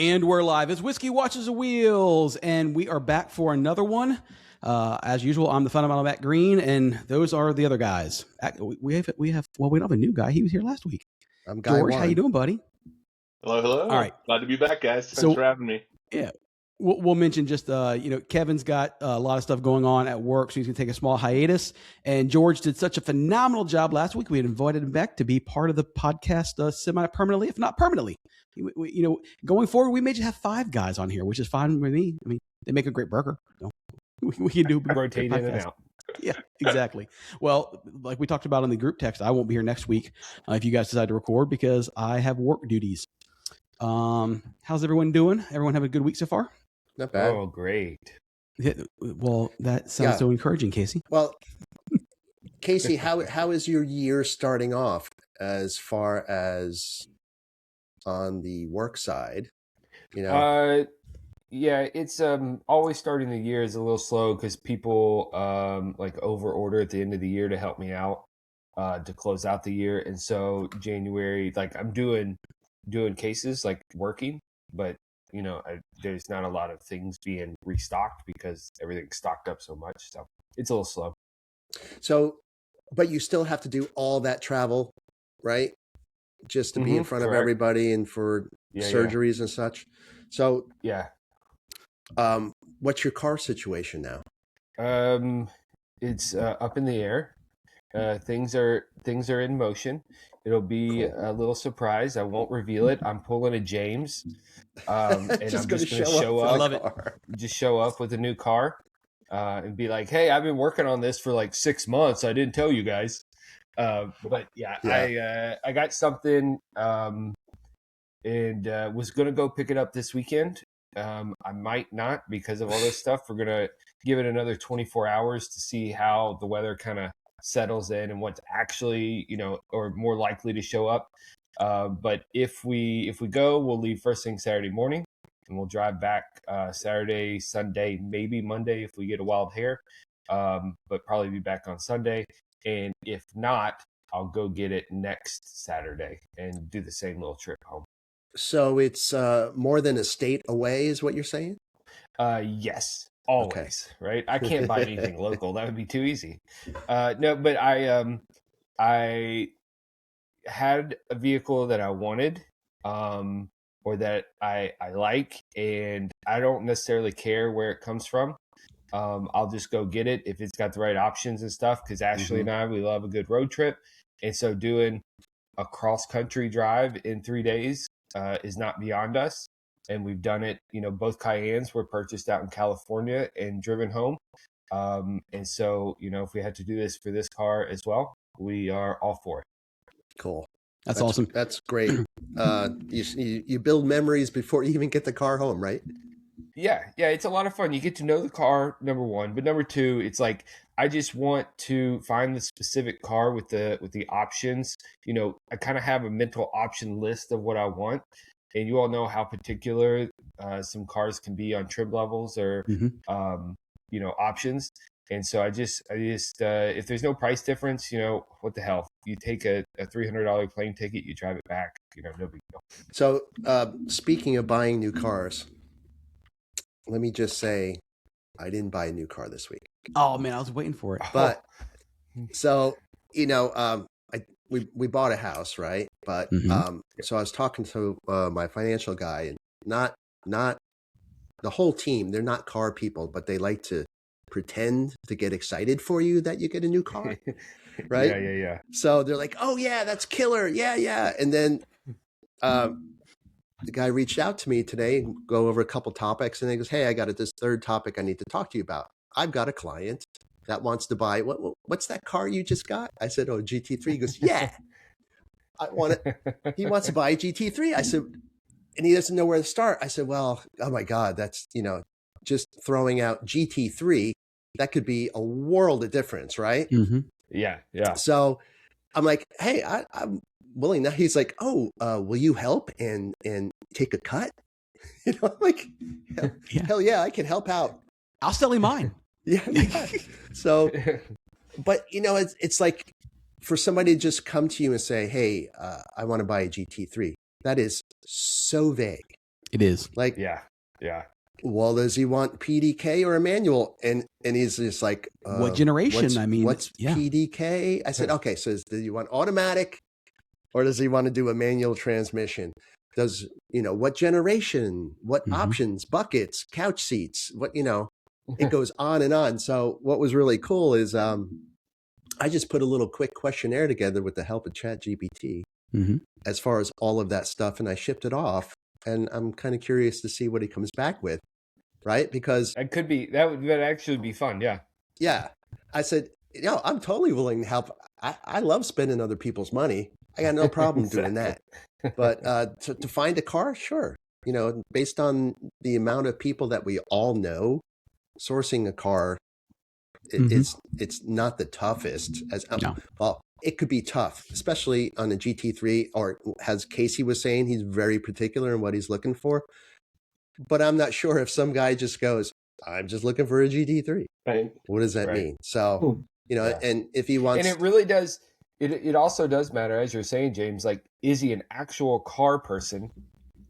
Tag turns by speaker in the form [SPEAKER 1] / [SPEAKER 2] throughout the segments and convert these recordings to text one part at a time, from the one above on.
[SPEAKER 1] And we're live. It's Whiskey Watches the Wheels, and we are back for another one. As usual, I'm the fundamental Matt Green, and those are the other guys. We have we don't have a new guy. He was here last week.
[SPEAKER 2] I'm Guy
[SPEAKER 1] George,
[SPEAKER 2] Warren.
[SPEAKER 1] how you doing, buddy?
[SPEAKER 3] Hello.
[SPEAKER 1] All right.
[SPEAKER 3] Glad to be back, guys. Thanks for having me.
[SPEAKER 1] Yeah. We'll mention just, Kevin's got a lot of stuff going on at work, so he's going to take a small hiatus. And George did such a phenomenal job last week. We had invited him back to be part of the podcast semi-permanently, if not permanently. Going forward, we may just have 5 guys on here, which is fine with me. I mean, they make a great burger. So we can do
[SPEAKER 4] rotate in and out.
[SPEAKER 1] Yeah, exactly. Well, like we talked about in the group text, I won't be here next week if you guys decide to record because I have work duties. How's everyone doing? Everyone have a good week so far?
[SPEAKER 2] Not bad.
[SPEAKER 4] Oh, great.
[SPEAKER 1] Well, that sounds so encouraging, Casey.
[SPEAKER 2] Well, Casey, how is your year starting off as far as on the work side?
[SPEAKER 4] Yeah, it's always starting the year is a little slow because people like over order at the end of the year to help me out to close out the year, and so January, like I'm doing cases, like working, but there's not a lot of things being restocked because everything's stocked up so much, so it's a little slow.
[SPEAKER 2] So, but you still have to do all that travel, right? Just to be in front of everybody and for surgeries and such. So, what's your car situation now?
[SPEAKER 4] It's up in the air. Things are in motion. It'll be a little surprise. I won't reveal it. I'm pulling a James, and I'm just going to show up.
[SPEAKER 1] I love it.
[SPEAKER 4] Just show up with a new car, and be like, "Hey, I've been working on this for like 6 months. I didn't tell you guys." But I got something, and was going to go pick it up this weekend. I might not because of all this stuff. We're going to give it another 24 hours to see how the weather kind of settles in and what's actually, or more likely to show up. But if we go, we'll leave first thing Saturday morning and we'll drive back Saturday, Sunday, maybe Monday if we get a wild hair. But probably be back on Sunday. And if not, I'll go get it next Saturday and do the same little trip home.
[SPEAKER 2] So it's more than a state away is what you're saying?
[SPEAKER 4] Yes. Always, okay. Right? I can't buy anything local. That would be too easy. No, but I had a vehicle that I wanted, or that I like, and I don't necessarily care where it comes from. I'll just go get it if it's got the right options and stuff. Because Ashley and I, we love a good road trip, and so doing a cross country drive in 3 days is not beyond us. And we've done it, both Cayennes were purchased out in California and driven home. And so, if we had to do this for this car as well, we are all for it.
[SPEAKER 2] Cool.
[SPEAKER 1] That's awesome.
[SPEAKER 2] That's great. You build memories before you even get the car home, right?
[SPEAKER 4] Yeah. It's a lot of fun. You get to know the car, number one. But number two, it's like, I just want to find the specific car with the options. I kind of have a mental option list of what I want. And you all know how particular some cars can be on trim levels or, options. And so I just if there's no price difference, what the hell? You take a $300 plane ticket, you drive it back, no big deal.
[SPEAKER 2] So speaking of buying new cars, let me just say, I didn't buy a new car this week.
[SPEAKER 1] Oh man, I was waiting for it.
[SPEAKER 2] But so, we bought a house, right? But so I was talking to my financial guy, and not the whole team. They're not car people, but they like to pretend to get excited for you that you get a new car, right?
[SPEAKER 4] Yeah.
[SPEAKER 2] So they're like, "Oh yeah, that's killer, yeah." And then the guy reached out to me today, go over a couple topics, and he goes, "Hey, I got this third topic I need to talk to you about. I've got a client that wants to buy what's that car you just got?" I said, "Oh, GT3." He goes, "Yeah, I want it." He wants to buy a GT3. I said, and he doesn't know where to start. I said, "Well, oh my God, that's just throwing out GT3. That could be a world of difference, right?"
[SPEAKER 4] Yeah.
[SPEAKER 2] So I'm like, "Hey, I'm willing." Now he's like, "Oh, will you help and take a cut?" I'm like, hell yeah, I can help out.
[SPEAKER 1] I'll sell him mine.
[SPEAKER 2] Yeah. So, but it's like for somebody to just come to you and say, "Hey, I want to buy a GT3." That is so vague.
[SPEAKER 1] It is.
[SPEAKER 2] Like,
[SPEAKER 4] Yeah.
[SPEAKER 2] well, does he want PDK or a manual? And he's just like,
[SPEAKER 1] what generation?
[SPEAKER 2] What's PDK? I said, okay, so do you want automatic or does he want to do a manual transmission? Does, what generation, what options, buckets, couch seats, it goes on and on. So what was really cool is I just put a little quick questionnaire together with the help of ChatGPT as far as all of that stuff. And I shipped it off, and I'm kind of curious to see what he comes back with. Right? Because
[SPEAKER 4] that would actually be fun. Yeah.
[SPEAKER 2] Yeah. I said, I'm totally willing to help. I love spending other people's money. I got no problem doing that. But to find a car, sure. Based on the amount of people that we all know, sourcing a car, it's not the toughest. Well, it could be tough, especially on a GT3, or as Casey was saying, he's very particular in what he's looking for. But I'm not sure if some guy just goes, I'm just looking for a GT3.
[SPEAKER 3] Right.
[SPEAKER 2] What does that mean? So, and if he wants...
[SPEAKER 4] And it really does, it also does matter, as you're saying, James, like, is he an actual car person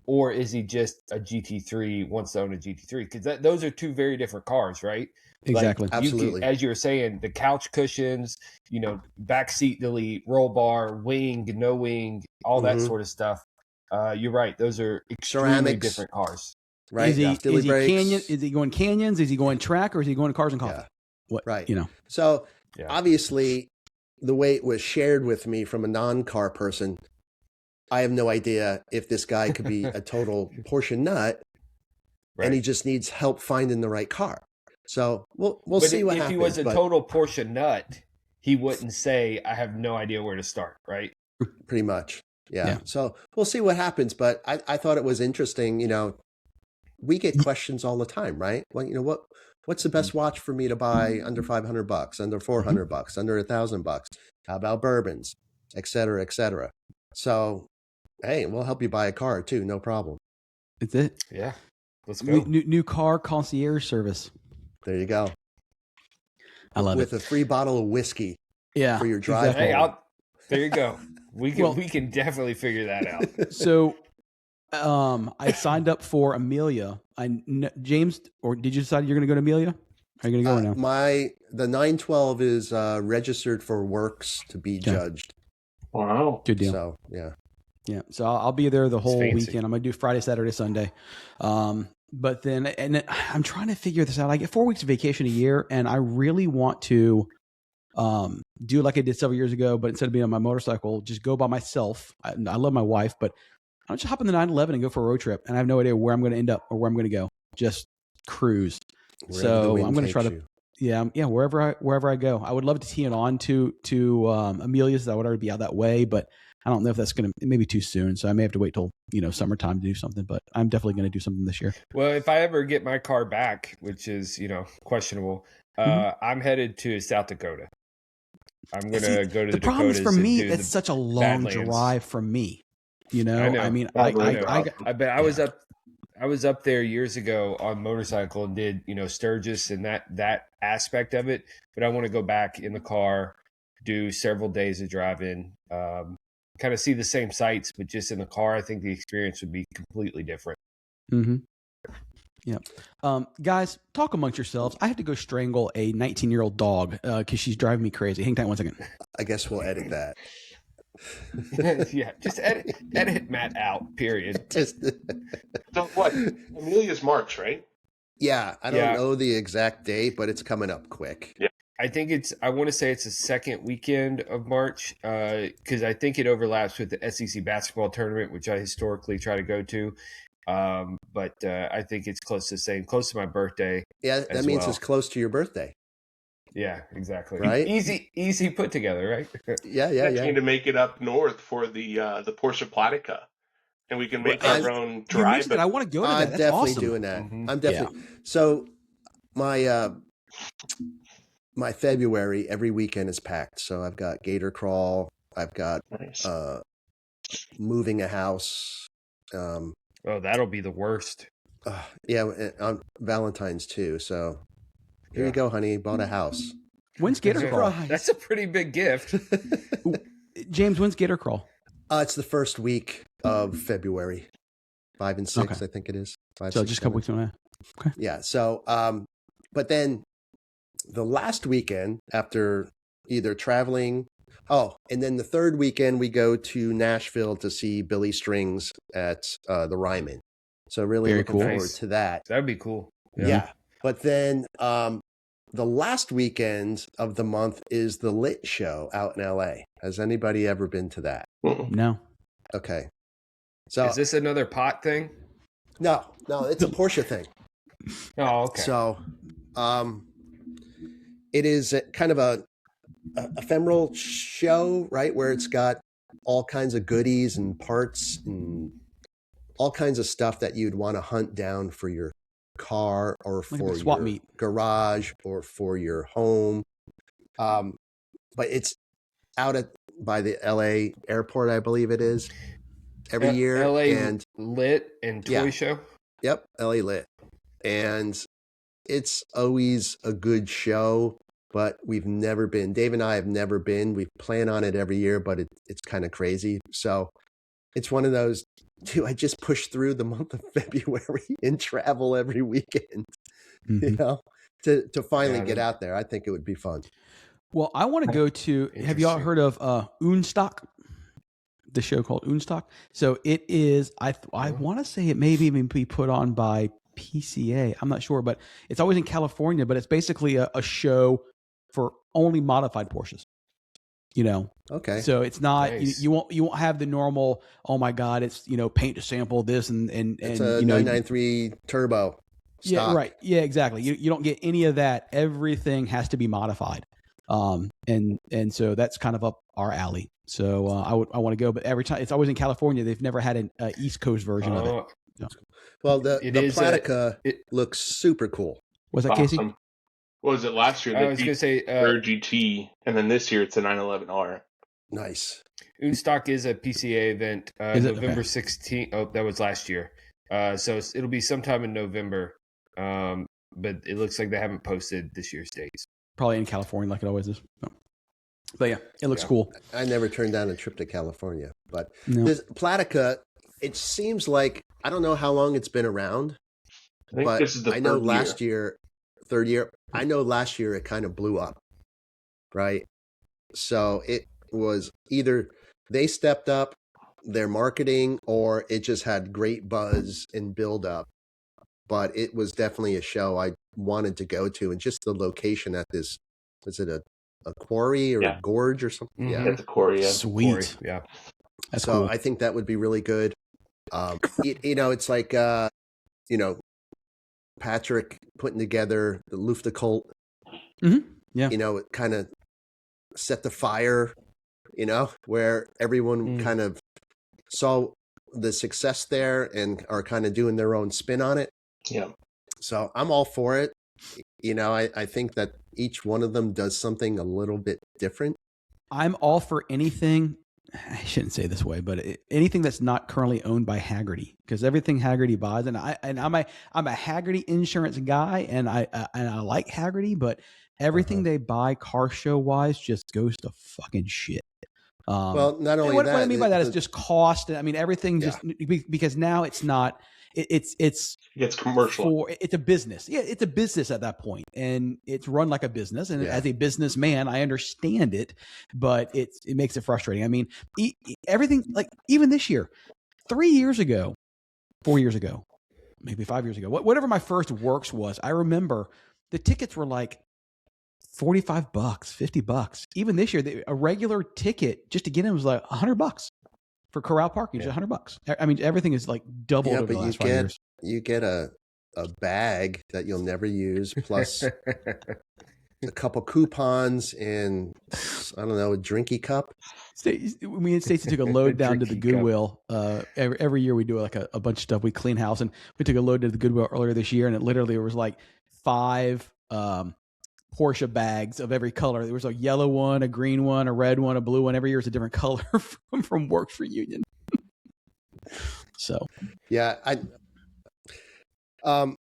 [SPEAKER 4] or is he just a GT3, wants to own a GT3? Because those are two very different cars, right?
[SPEAKER 1] Exactly.
[SPEAKER 4] Like,
[SPEAKER 2] absolutely.
[SPEAKER 4] As you were saying, the couch cushions, back seat delete, roll bar, wing, no wing, all that sort of stuff. You're right. Those are extremely
[SPEAKER 2] ceramics,
[SPEAKER 4] different cars.
[SPEAKER 2] Right.
[SPEAKER 1] Is he going canyons? Is he going track, or is he going to cars and coffee?
[SPEAKER 2] Yeah.
[SPEAKER 1] What,
[SPEAKER 2] right.
[SPEAKER 1] So
[SPEAKER 2] obviously the way it was shared with me from a non-car person, I have no idea if this guy could be a total Porsche nut and he just needs help finding the right car. So we'll see what happens.
[SPEAKER 4] If he was a total Porsche nut, he wouldn't say, I have no idea where to start, right?
[SPEAKER 2] Pretty much. Yeah. So we'll see what happens. But I thought it was interesting, we get questions all the time, right? Well, what's the best watch for me to buy under $500, under $400, under $1,000? How about bourbons, et cetera, et cetera. So, hey, we'll help you buy a car too. No problem.
[SPEAKER 1] That's it.
[SPEAKER 4] Yeah. Let's go.
[SPEAKER 1] New car concierge service.
[SPEAKER 2] There you go.
[SPEAKER 1] I love
[SPEAKER 2] with a free bottle of whiskey.
[SPEAKER 1] Yeah.
[SPEAKER 2] For your drive home.
[SPEAKER 4] There you go. We can definitely figure that out.
[SPEAKER 1] So, I signed up for Amelia. James, or did you decide you're going to go to Amelia? Are you going to go now?
[SPEAKER 2] The 912 is registered for works to be judged.
[SPEAKER 3] Wow.
[SPEAKER 1] Good deal.
[SPEAKER 2] So, yeah.
[SPEAKER 1] Yeah. So I'll be there the whole weekend. I'm going to do Friday, Saturday, Sunday. But then I'm trying to figure this out. I get 4 weeks of vacation a year, and I really want to do like I did several years ago, but instead of being on my motorcycle, just go by myself. I love my wife, but I'll just hop in the 911 and go for a road trip, and I have no idea where I'm going to end up or where I'm going to go. Just cruise. So I'm going to try to, wherever I go. I would love to tee it on to Amelia's. I would already be out that way, but I don't know if that's going to, it may be too soon. So I may have to wait till, summertime to do something, but I'm definitely going to do something this year.
[SPEAKER 4] Well, if I ever get my car back, which is, questionable, I'm headed to South Dakota. I'm going to go to the
[SPEAKER 1] problem
[SPEAKER 4] Dakotas.
[SPEAKER 1] For me, it's such a long drive from me.
[SPEAKER 4] I know.
[SPEAKER 1] I mean,
[SPEAKER 4] I was up there years ago on motorcycle and did, Sturgis and that aspect of it. But I want to go back in the car, do several days of driving, kind of see the same sights, but just in the car. I think the experience would be completely different.
[SPEAKER 1] Mm-hmm. Yeah. Guys, talk amongst yourselves. I have to go strangle a 19-year-old dog because she's driving me crazy. Hang tight 1 second.
[SPEAKER 2] I guess we'll edit that.
[SPEAKER 4] Yeah, just edit Matt out, period.
[SPEAKER 3] So what? Amelia's March, right?
[SPEAKER 2] Yeah, I don't know the exact date, but it's coming up quick.
[SPEAKER 3] Yeah.
[SPEAKER 4] I want to say it's the second weekend of March because I think it overlaps with the SEC basketball tournament, which I historically try to go to. But I think it's close to my birthday.
[SPEAKER 2] Yeah, that means it's close to your birthday.
[SPEAKER 4] Yeah, exactly.
[SPEAKER 2] Right?
[SPEAKER 4] Easy put together, right?
[SPEAKER 2] Yeah.
[SPEAKER 3] Need to make it up north for the Porsche Platica, and we can make our own drive.
[SPEAKER 1] I want to go to that.
[SPEAKER 2] I'm
[SPEAKER 1] That's
[SPEAKER 2] definitely
[SPEAKER 1] awesome.
[SPEAKER 2] doing that.
[SPEAKER 4] Mm-hmm.
[SPEAKER 2] I'm definitely. So my February every weekend is packed. So I've got Gator Crawl. I've got moving a house.
[SPEAKER 4] Oh, that'll be the worst.
[SPEAKER 2] On Valentine's too. So here you go, honey. Bought a house.
[SPEAKER 1] When's Gator Crawl?
[SPEAKER 4] That's a pretty big gift.
[SPEAKER 1] James, when's Gator Crawl?
[SPEAKER 2] It's the first week of February. 5 and 6,
[SPEAKER 1] Okay.
[SPEAKER 2] I think it is. 5,
[SPEAKER 1] So
[SPEAKER 2] 6,
[SPEAKER 1] just a couple
[SPEAKER 2] 7.
[SPEAKER 1] weeks on that. Okay.
[SPEAKER 2] Yeah. So, but then the last weekend after either traveling, and then the third weekend we go to Nashville to see Billy Strings at the Ryman. So really
[SPEAKER 1] Very
[SPEAKER 2] looking
[SPEAKER 1] cool.
[SPEAKER 2] forward
[SPEAKER 4] Nice.
[SPEAKER 2] to that.
[SPEAKER 4] That'd be cool.
[SPEAKER 2] Yeah. But then the last weekend of the month is the Lit Show out in LA. Has anybody ever been to that?
[SPEAKER 1] No.
[SPEAKER 2] Okay. So
[SPEAKER 4] Is this another pot thing?
[SPEAKER 2] no, it's a Porsche thing.
[SPEAKER 4] Oh, okay.
[SPEAKER 2] So it is kind of a ephemeral show, right? Where it's got all kinds of goodies and parts and all kinds of stuff that you'd want to hunt down for your car or
[SPEAKER 1] Like
[SPEAKER 2] for
[SPEAKER 1] a swap
[SPEAKER 2] your
[SPEAKER 1] meet.
[SPEAKER 2] garage or for your home. But it's out by the LA airport, I believe it is, every year.
[SPEAKER 4] LA
[SPEAKER 2] and
[SPEAKER 4] Lit and Toy
[SPEAKER 2] Yeah.
[SPEAKER 4] Show.
[SPEAKER 2] Yep, LA Lit. And it's always a good show, but we've never been. Dave and I have never been. We plan on it every year, but it's kind of crazy. So it's one of those, do I just push through the month of February and travel every weekend, you know, to finally get out there? I think it would be fun.
[SPEAKER 1] Well, I want to go to, have you all heard of Unstock? The show called Unstock. So it is, I want to say it may even be put on by PCA. I'm not sure, but it's always in California, but it's basically a show for only modified Porsches, you know?
[SPEAKER 2] Okay.
[SPEAKER 1] So it's not,
[SPEAKER 4] Nice.
[SPEAKER 1] you won't have the normal, oh my God, it's, you know, paint to sample this and
[SPEAKER 2] It's a
[SPEAKER 1] you know,
[SPEAKER 2] 993 turbo.
[SPEAKER 1] Yeah,
[SPEAKER 2] stock.
[SPEAKER 1] right. Yeah, exactly. You don't get any of that. Everything has to be modified. And so that's kind of up our alley. So I want to go, but every time it's always in California. They've never had an East Coast version of it. No.
[SPEAKER 2] Well, the Platica
[SPEAKER 4] it
[SPEAKER 2] looks super cool.
[SPEAKER 1] Was that Casey?
[SPEAKER 3] Awesome. What was it last year?
[SPEAKER 4] I was going to say,
[SPEAKER 3] GT, and then this year it's a 911R.
[SPEAKER 2] Nice.
[SPEAKER 4] Unstock is a PCA event,
[SPEAKER 1] Is it?
[SPEAKER 4] November
[SPEAKER 1] Okay.
[SPEAKER 4] 16th. Oh, that was last year. So it'll be sometime in November. But it looks like they haven't posted this year's dates.
[SPEAKER 1] Probably in California, like it always is. No. But yeah, it looks cool.
[SPEAKER 2] I never turned down a trip to California, but
[SPEAKER 1] No.
[SPEAKER 2] this Platica, it seems like, I don't know how long it's been around,
[SPEAKER 3] I think
[SPEAKER 2] but
[SPEAKER 3] this is the
[SPEAKER 2] I know
[SPEAKER 3] third
[SPEAKER 2] third year, I know last year it kind of blew up, right? So it was either they stepped up their marketing or it just had great buzz and build up. But it was definitely a show I wanted to go to, and just the location at this, is it a quarry or a gorge or something?
[SPEAKER 4] Mhm.
[SPEAKER 2] Yeah.
[SPEAKER 3] At the Korea.
[SPEAKER 1] Sweet.
[SPEAKER 4] Corey, yeah.
[SPEAKER 1] That's
[SPEAKER 2] So
[SPEAKER 1] cool.
[SPEAKER 2] I think that would be really good. You know, it's like, you know, Patrick putting together the Lufta cult.
[SPEAKER 1] Yeah.
[SPEAKER 2] You know, it kind of set the fire, you know, where everyone kind of saw the success there and are kind of doing their own spin on it.
[SPEAKER 3] Yeah.
[SPEAKER 2] So I'm all for it. You know, I think that each one of them does something a little bit different.
[SPEAKER 1] I'm all for anything. I shouldn't say it this way, but anything that's not currently owned by Haggerty, because everything Haggerty buys, and I'm a Haggerty insurance guy, and I like Haggerty, but everything they buy car show wise just goes to fucking shit.
[SPEAKER 2] Well, not only
[SPEAKER 1] what
[SPEAKER 2] that,
[SPEAKER 1] I mean by that is just cost. I mean everything just because now it's not. It's
[SPEAKER 3] commercial.
[SPEAKER 1] It's a business. Yeah, it's a business at that point, and it's run like a business. And as a businessman, I understand it, but it makes it frustrating. I mean, everything, like even this year, 3 years ago, 4 years ago, maybe 5 years ago, whatever my first works was, I remember the tickets were like $45, $50. Even this year, a regular ticket just to get in was like $100 for corral parking. Just $100. I mean, everything is like doubled over the last 5 years.
[SPEAKER 2] You get a bag that you'll never use, plus a couple coupons and, I don't know, a drinky cup.
[SPEAKER 1] Me and Stacey took a load down to the Goodwill. Every year we do like a bunch of stuff. We clean house, and we took a load to the Goodwill earlier this year, and it literally was like 5 Porsche bags of every color. There was a yellow one, a green one, a red one, a blue one. Every year is a different color from Works Reunion. So,
[SPEAKER 2] yeah, I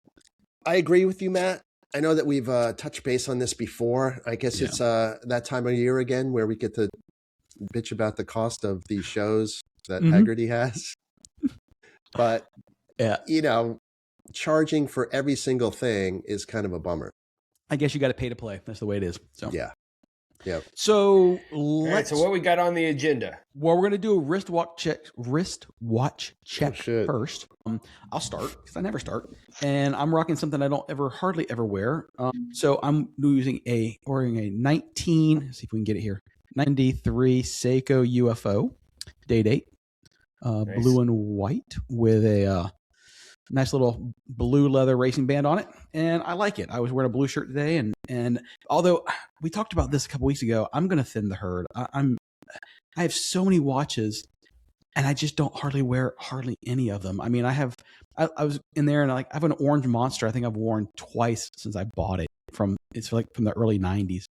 [SPEAKER 2] agree with you, Matt. I know that we've touched base on this before. I guess it's that time of year again where we get to bitch about the cost of these shows that Haggerty has. But you know, charging for every single thing is kind of a bummer.
[SPEAKER 1] I guess you got to pay to play. That's the way it is. So
[SPEAKER 2] Yeah. Yeah.
[SPEAKER 1] So
[SPEAKER 4] All right, so what we got on the agenda?
[SPEAKER 1] Well, we're gonna do a wristwatch check first. I'll start because I never start, and I'm rocking something I don't hardly ever wear. So I'm wearing a 19. Let's see if we can get it here. 93 Seiko UFO day date,
[SPEAKER 4] Nice.
[SPEAKER 1] blue and white with a nice little blue leather racing band on it, and I like it. I was wearing a blue shirt today, and although we talked about this a couple weeks ago, I'm going to thin the herd. I have so many watches, and I just don't wear hardly any of them. I mean, I was in there, and I have an orange Monster. I think I've worn twice since I bought it from the early '90s.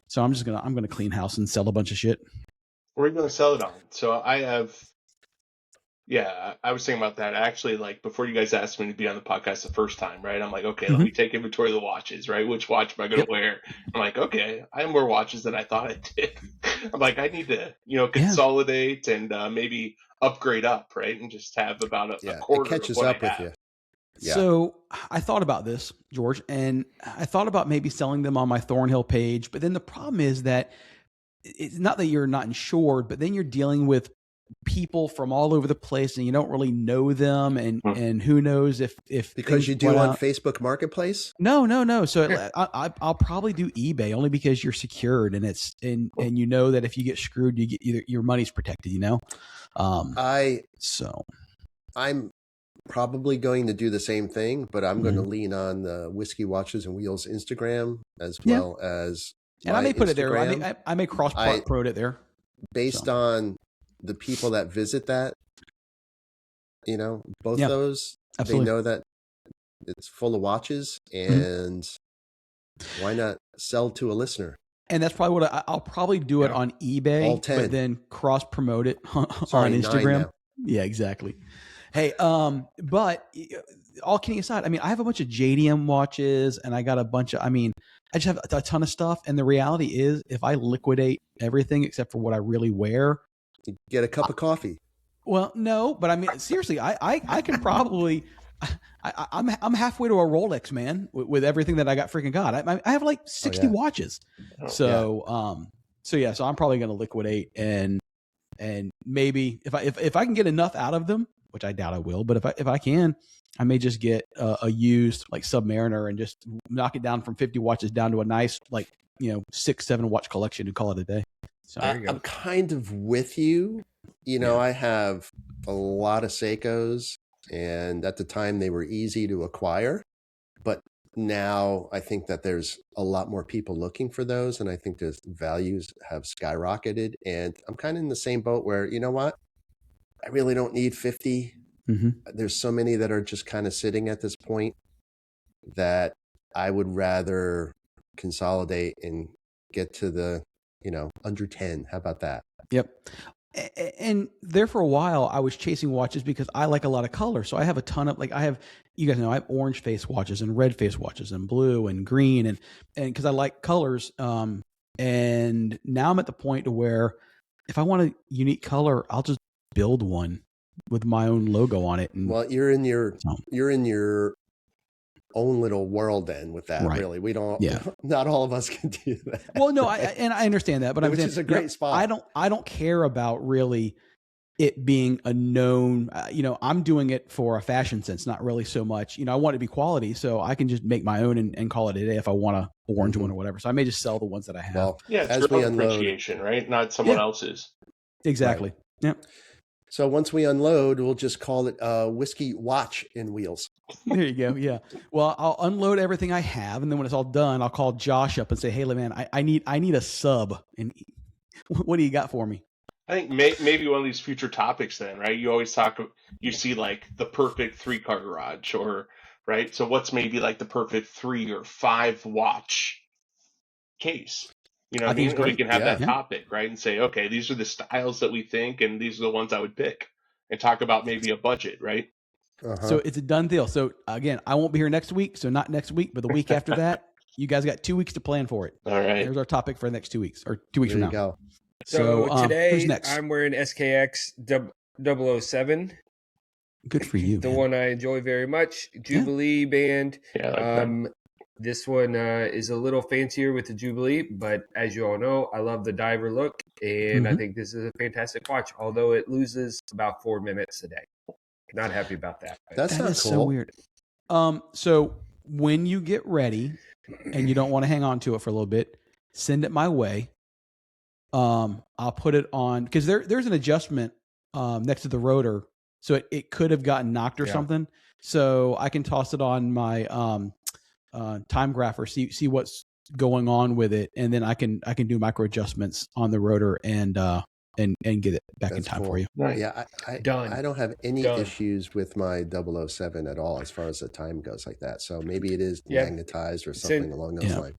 [SPEAKER 1] So I'm gonna clean house and sell a bunch of shit.
[SPEAKER 3] Where are you going to sell it on? So I have. Yeah, I was thinking about that. Actually, like before you guys asked me to be on the podcast the first time, right? I'm like, okay, let me take inventory of the watches, right? Which watch am I going to wear? I'm like, okay, I have more watches than I thought I did. I'm like, I need to, consolidate and maybe upgrade up, right? And just have about a quarter.
[SPEAKER 2] It catches
[SPEAKER 3] of what
[SPEAKER 2] up
[SPEAKER 3] I
[SPEAKER 2] with
[SPEAKER 3] have.
[SPEAKER 2] you. Yeah.
[SPEAKER 1] So I thought about this, George, and I thought about maybe selling them on my Thornhill page. But then the problem is that it's not that you're not insured, but then you're dealing with people from all over the place and you don't really know them. And who knows if
[SPEAKER 2] because you do on Facebook Marketplace?
[SPEAKER 1] No. So I'll probably do eBay only because you're secured and and you know that if you get screwed, you get your money's protected,
[SPEAKER 2] I'm probably going to do the same thing, but I'm going to lean on the Whiskey Watches and Wheels Instagram as well as
[SPEAKER 1] and I may put
[SPEAKER 2] Instagram.
[SPEAKER 1] it there. I may cross promote it there
[SPEAKER 2] based on the people that visit that, both those,
[SPEAKER 1] absolutely.
[SPEAKER 2] They know that it's full of watches, and why not sell to a listener?
[SPEAKER 1] And that's probably what I'll probably do it on eBay, but then cross promote it on Instagram. Yeah, exactly. Hey, but all kidding aside, I mean, I have a bunch of JDM watches and I got a bunch of, I just have a ton of stuff. And the reality is if I liquidate everything except for what I really wear,
[SPEAKER 2] you get a cup of coffee.
[SPEAKER 1] Well, no, but seriously, I can probably, I'm halfway to a Rolex, man, with everything that I got. I have like 60 watches. So I'm probably going to liquidate and maybe if I can get enough out of them, which I doubt I will, but if I can, I may just get a used like Submariner and just knock it down from 50 watches down to a nice 6-7 watch collection and call it a day. So
[SPEAKER 2] I'm kind of with you. I have a lot of Seikos, and at the time they were easy to acquire, but now I think that there's a lot more people looking for those, and I think the values have skyrocketed. And I'm kind of in the same boat where, you know what? I really don't need 50. There's so many that are just kind of sitting at this point that I would rather consolidate and get to the, under 10. How about that?
[SPEAKER 1] Yep. And there for a while, I was chasing watches because I like a lot of color. So I have a ton of you guys know, I have orange face watches and red face watches and blue and green and because I like colors. And now I'm at the point to where if I want a unique color, I'll just build one with my own logo on it. And,
[SPEAKER 2] well, you're in your own little world then with that. Right. Really, we don't. Yeah. Not all of us can do that.
[SPEAKER 1] Well, no, I understand that, but
[SPEAKER 2] which is a great spot.
[SPEAKER 1] I don't care about really it being a known. I'm doing it for a fashion sense, not really so much. I want it to be quality, so I can just make my own and call it a day if I want a orange one or whatever. So I may just sell the ones that I have.
[SPEAKER 2] Well,
[SPEAKER 3] it's
[SPEAKER 2] as we unload,
[SPEAKER 3] appreciation, right? Not someone else's.
[SPEAKER 1] Exactly. Right. Yeah.
[SPEAKER 2] So once we unload, we'll just call it Whiskey Watch and Wheels.
[SPEAKER 1] There you go. Yeah. Well, I'll unload everything I have, and then when it's all done, I'll call Josh up and say, "Hey, man, I need a sub. And what do you got for me?"
[SPEAKER 3] I think maybe one of these future topics then, right? You always you see like the perfect 3-car garage right? So what's maybe like the perfect 3 or 5 watch case? I think we can have that topic, right? And say, okay, these are the styles that we think, and these are the ones I would pick, and talk about maybe a budget, right?
[SPEAKER 1] So it's a done deal. So again, I won't be here next week. So not next week, but the week after that, you guys got 2 weeks to plan for it.
[SPEAKER 3] All right.
[SPEAKER 1] There's our topic for the next 2 weeks or 2 weeks from now.
[SPEAKER 2] Go.
[SPEAKER 4] So today I'm wearing SKX 007
[SPEAKER 1] Good for you,
[SPEAKER 4] The
[SPEAKER 1] man.
[SPEAKER 4] one I enjoy very much, Jubilee band.
[SPEAKER 3] Yeah, I like that.
[SPEAKER 4] This one is a little fancier with the Jubilee, but as you all know, I love the diver look, and I think this is a fantastic watch, although it loses about 4 minutes a day. Not happy about that.
[SPEAKER 2] That's
[SPEAKER 1] That
[SPEAKER 2] not
[SPEAKER 1] is
[SPEAKER 2] cool.
[SPEAKER 1] so weird. So when you get ready and you don't want to hang on to it for a little bit, send it my way. I'll put it on because there's an adjustment next to the rotor, so it could have gotten knocked or something. So I can toss it on my time grapher, see what's going on with it, and then I can do micro adjustments on the rotor and get it back in time for you.
[SPEAKER 3] Nice.
[SPEAKER 2] Yeah, I don't have any issues with my 007 at all as far as the time goes like that. So maybe it is magnetized or something along those lines.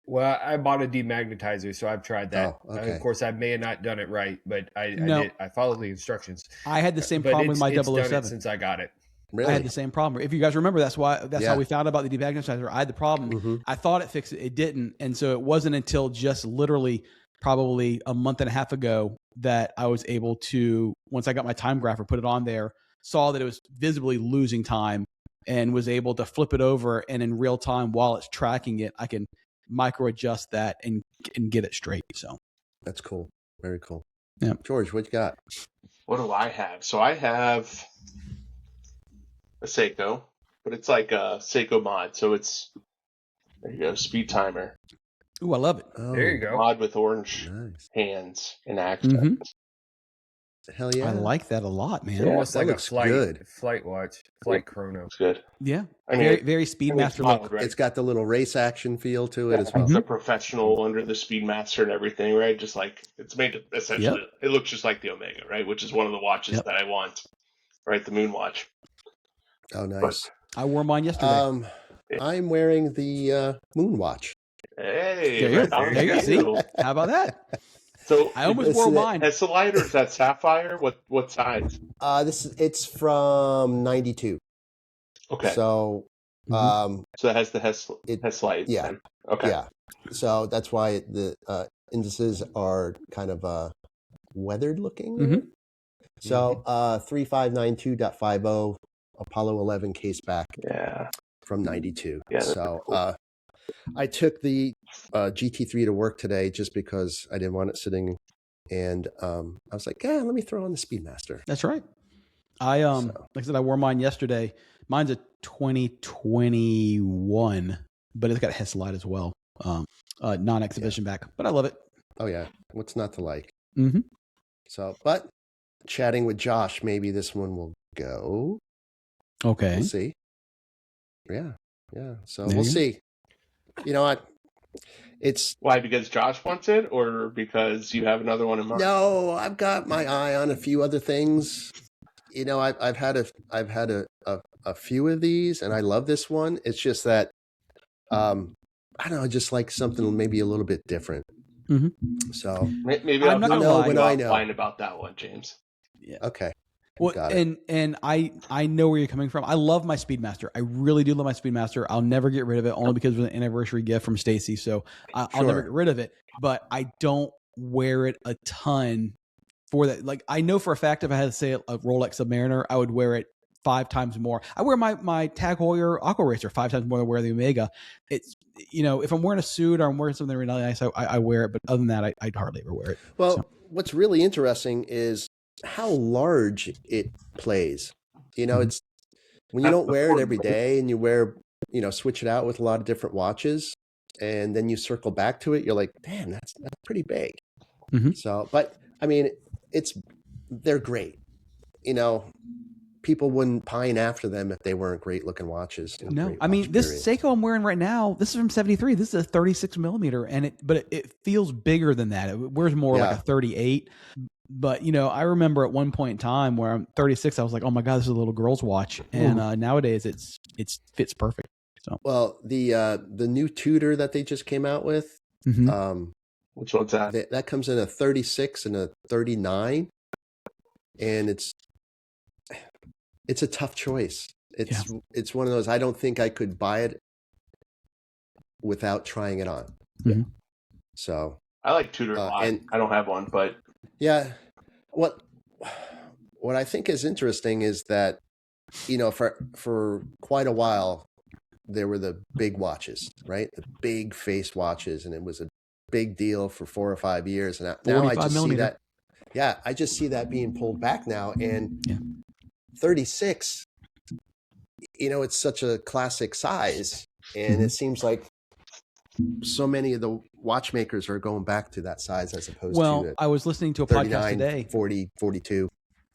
[SPEAKER 4] Well, I bought a demagnetizer, so I've tried that.
[SPEAKER 2] Oh, okay.
[SPEAKER 4] Of course, I may have not done it right, but I followed the instructions.
[SPEAKER 1] I had the same problem with my 007
[SPEAKER 4] done it since I got it.
[SPEAKER 2] Really?
[SPEAKER 1] I had the same problem. If you guys remember, that's how we found out about the demagnetizer. I had the problem. I thought it fixed it. It didn't. And so it wasn't until just literally probably a month and a half ago that I was able to, once I got my time grapher, put it on there, saw that it was visibly losing time and was able to flip it over. And in real time, while it's tracking it, I can micro adjust that and get it straight. So
[SPEAKER 2] that's cool. Very cool.
[SPEAKER 1] Yeah.
[SPEAKER 2] George, what you got?
[SPEAKER 3] What do I have? So I have a Seiko, but it's like a Seiko mod. So it's, there you go, speed timer.
[SPEAKER 1] Ooh, I love it.
[SPEAKER 2] Oh,
[SPEAKER 4] There you go.
[SPEAKER 3] Mod with orange hands and accents.
[SPEAKER 2] Hell yeah.
[SPEAKER 1] I like that a lot, man.
[SPEAKER 4] It's almost like a
[SPEAKER 2] good.
[SPEAKER 4] flight watch, flight chrono.
[SPEAKER 3] It's good.
[SPEAKER 1] Yeah.
[SPEAKER 3] I mean,
[SPEAKER 1] very Speedmaster look.
[SPEAKER 3] Right?
[SPEAKER 2] It's got the little race action feel to it as well.
[SPEAKER 3] It's a professional under the Speedmaster and everything, right? Just like it's made to, essentially, it looks just like the Omega, right? Which is one of the watches that I want, right? The Moon watch.
[SPEAKER 2] Oh, nice.
[SPEAKER 1] But I wore mine yesterday.
[SPEAKER 2] I'm wearing the Moon watch.
[SPEAKER 3] Hey,
[SPEAKER 1] there you go. See? How about that?
[SPEAKER 3] So
[SPEAKER 1] I almost wore mine.
[SPEAKER 3] Tessellite, or is that Sapphire? What size?
[SPEAKER 2] It's from 92.
[SPEAKER 3] Okay.
[SPEAKER 2] So
[SPEAKER 3] so it has the Tessellite.
[SPEAKER 2] Yeah.
[SPEAKER 3] Then. Okay.
[SPEAKER 2] Yeah. So that's why the indices are kind of weathered looking. So 3592.50 Apollo 11 case back.
[SPEAKER 3] Yeah.
[SPEAKER 2] From 92.
[SPEAKER 3] Yeah.
[SPEAKER 2] So
[SPEAKER 3] cool.
[SPEAKER 2] I took the GT3 to work today just because I didn't want it sitting, and I was like, let me throw on the Speedmaster.
[SPEAKER 1] That's right. Like I said, I wore mine yesterday. Mine's a 2021, but it's got a Tessellite as well. Non-exhibition back, but I love it.
[SPEAKER 2] Oh yeah, what's not to like?
[SPEAKER 1] Mm-hmm.
[SPEAKER 2] So, but chatting with Josh, maybe this one will go.
[SPEAKER 1] Okay.
[SPEAKER 2] We'll see. Yeah. So we'll see. You know what? It's
[SPEAKER 3] why, because Josh wants it, or because you have another one in mind?
[SPEAKER 2] No, I've got my eye on a few other things. You know, I've had a few of these, and I love this one. It's just that I don't know, I just like something maybe a little bit different. So
[SPEAKER 3] maybe
[SPEAKER 1] I'm not gonna lie
[SPEAKER 2] when I know
[SPEAKER 3] about that one, James.
[SPEAKER 1] Yeah.
[SPEAKER 2] Okay.
[SPEAKER 1] Well, and I know where you're coming from. I love my Speedmaster. I really do love my Speedmaster. I'll never get rid of it, only because it was an anniversary gift from Stacy. So I'll never get rid of it. But I don't wear it a ton for that. Like, I know for a fact if I had to say a Rolex Submariner, I would wear it 5 times more. I wear my Tag Heuer Aqua Racer 5 times more than I wear the Omega. It's, you know, if I'm wearing a suit or I'm wearing something really nice, I wear it. But other than that, I'd hardly ever wear it.
[SPEAKER 2] Well, what's really interesting is how large it plays. You know, it's when you don't wear it every day and you switch it out with a lot of different watches, and then you circle back to it, you're like, damn, that's pretty big. So, but I mean, they're great. You know, people wouldn't pine after them if they weren't great looking watches.
[SPEAKER 1] No, I mean, this Seiko I'm wearing right now, this is from 73. This is a 36 millimeter, and it feels bigger than that. It wears more like a 38. But, you know, I remember at one point in time where I'm 36, I was like, oh my God, this is a little girl's watch. And nowadays it fits perfect. So,
[SPEAKER 2] well, the new Tudor that they just came out with,
[SPEAKER 3] which one's that?
[SPEAKER 2] That comes in a 36 and a 39, and it's a tough choice. It's one of those, I don't think I could buy it without trying it on. So
[SPEAKER 3] I like Tudor a lot. And I don't have one, but
[SPEAKER 2] yeah. What I think is interesting is that for quite a while, there were the big watches, right? The big faced watches, and it was a big deal for 4 or 5 years. And now I just see that. Yeah, I just see that being pulled back now. And 36, it's such a classic size, and it seems like so many of the watchmakers are going back to that size as opposed to
[SPEAKER 1] I was listening to a podcast today,
[SPEAKER 2] 40, 42.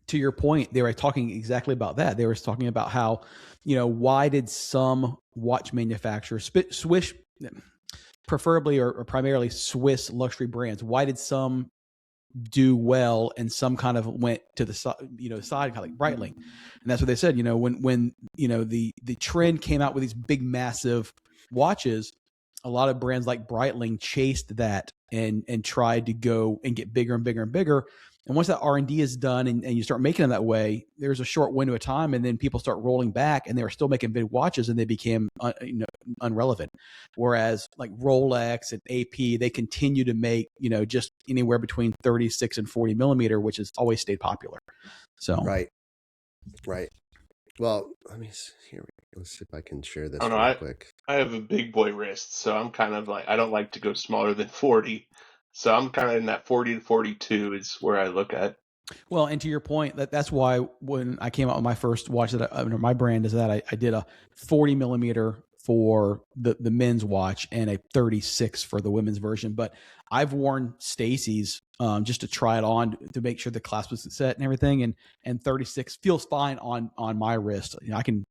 [SPEAKER 1] To your point, they were talking exactly about that. They were talking about how, why did some watch manufacturers, Swiss, preferably or primarily Swiss luxury brands, why did some do well and some kind of went to the side, side, kind of like Breitling? And that's what they said. When the trend came out with these big, massive watches, a lot of brands like Breitling chased that and tried to go and get bigger and bigger and bigger. And once that R&D is done and you start making them that way, there's a short window of time, and then people start rolling back, and they were still making big watches, and they became unrelevant. Whereas like Rolex and AP, they continue to make just anywhere between 36 and 40 millimeter, which has always stayed popular. So
[SPEAKER 2] right. Well, let me see here. Let's see if I can share this quick.
[SPEAKER 3] I have a big boy wrist, so I'm kind of like, I don't like to go smaller than 40. So I'm kind of in that 40 to 42 is where I look at.
[SPEAKER 1] Well, and to your point, that's why when I came out with my first watch under my brand is that I did a 40 millimeter for the men's watch and a 36 for the women's version. But I've worn Stacy's just to try it on to make sure the clasp was set and everything. And 36 feels fine on my wrist. I can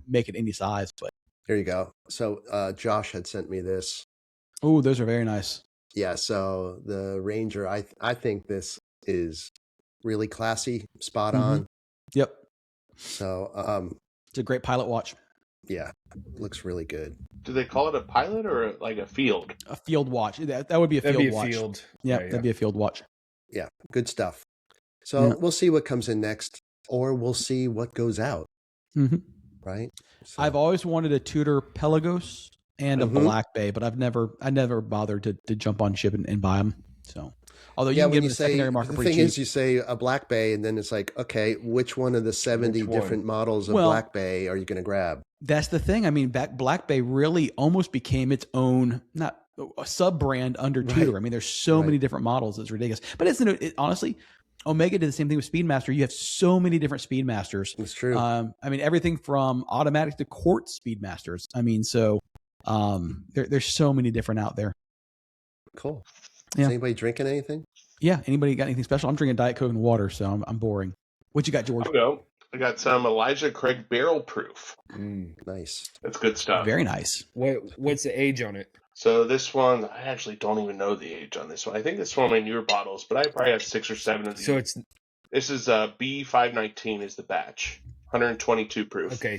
[SPEAKER 1] make it any size. But
[SPEAKER 2] there you go. So Josh had sent me this.
[SPEAKER 1] Oh, those are very nice.
[SPEAKER 2] Yeah, so the Ranger, I think this is really classy, spot on.
[SPEAKER 1] Yep.
[SPEAKER 2] So
[SPEAKER 1] it's a great pilot watch.
[SPEAKER 2] Yeah, looks really good.
[SPEAKER 3] Do they call it a pilot or like a field?
[SPEAKER 1] A field watch. That would be a field watch. Yeah, that'd be a field watch.
[SPEAKER 2] Yeah, good stuff. So we'll see what comes in next, or we'll see what goes out. Right? So.
[SPEAKER 1] I've always wanted a Tudor Pelagos and a Black Bay, but I never bothered to jump on ship and buy them. So, although you can get them in the secondary market pretty cheap.
[SPEAKER 2] The thing is, you say a Black Bay, and then it's like, okay, which one of the 70 different models of Black Bay are you going to grab?
[SPEAKER 1] That's the thing. I mean, Black Bay really almost became its own, not a sub brand under Tudor. I mean, there's so many different models. It's ridiculous. But honestly, Omega did the same thing with Speedmaster. You have so many different Speedmasters.
[SPEAKER 2] It's true.
[SPEAKER 1] I mean, everything from automatic to quartz Speedmasters. I mean, so there's so many different out there.
[SPEAKER 2] Cool. Is anybody drinking anything?
[SPEAKER 1] Yeah. Anybody got anything special? I'm drinking Diet Coke and water, so I'm boring. What you got, George?
[SPEAKER 3] I'll go. I got some Elijah Craig Barrel Proof.
[SPEAKER 2] Nice.
[SPEAKER 3] That's good stuff.
[SPEAKER 1] Very nice.
[SPEAKER 4] What's the age on it?
[SPEAKER 3] So this one, I actually don't even know the age on this one. I think this is one of my newer bottles, but I probably have 6 or 7 of these.
[SPEAKER 4] So
[SPEAKER 3] this is B519 is the batch, 122 proof.
[SPEAKER 4] Okay,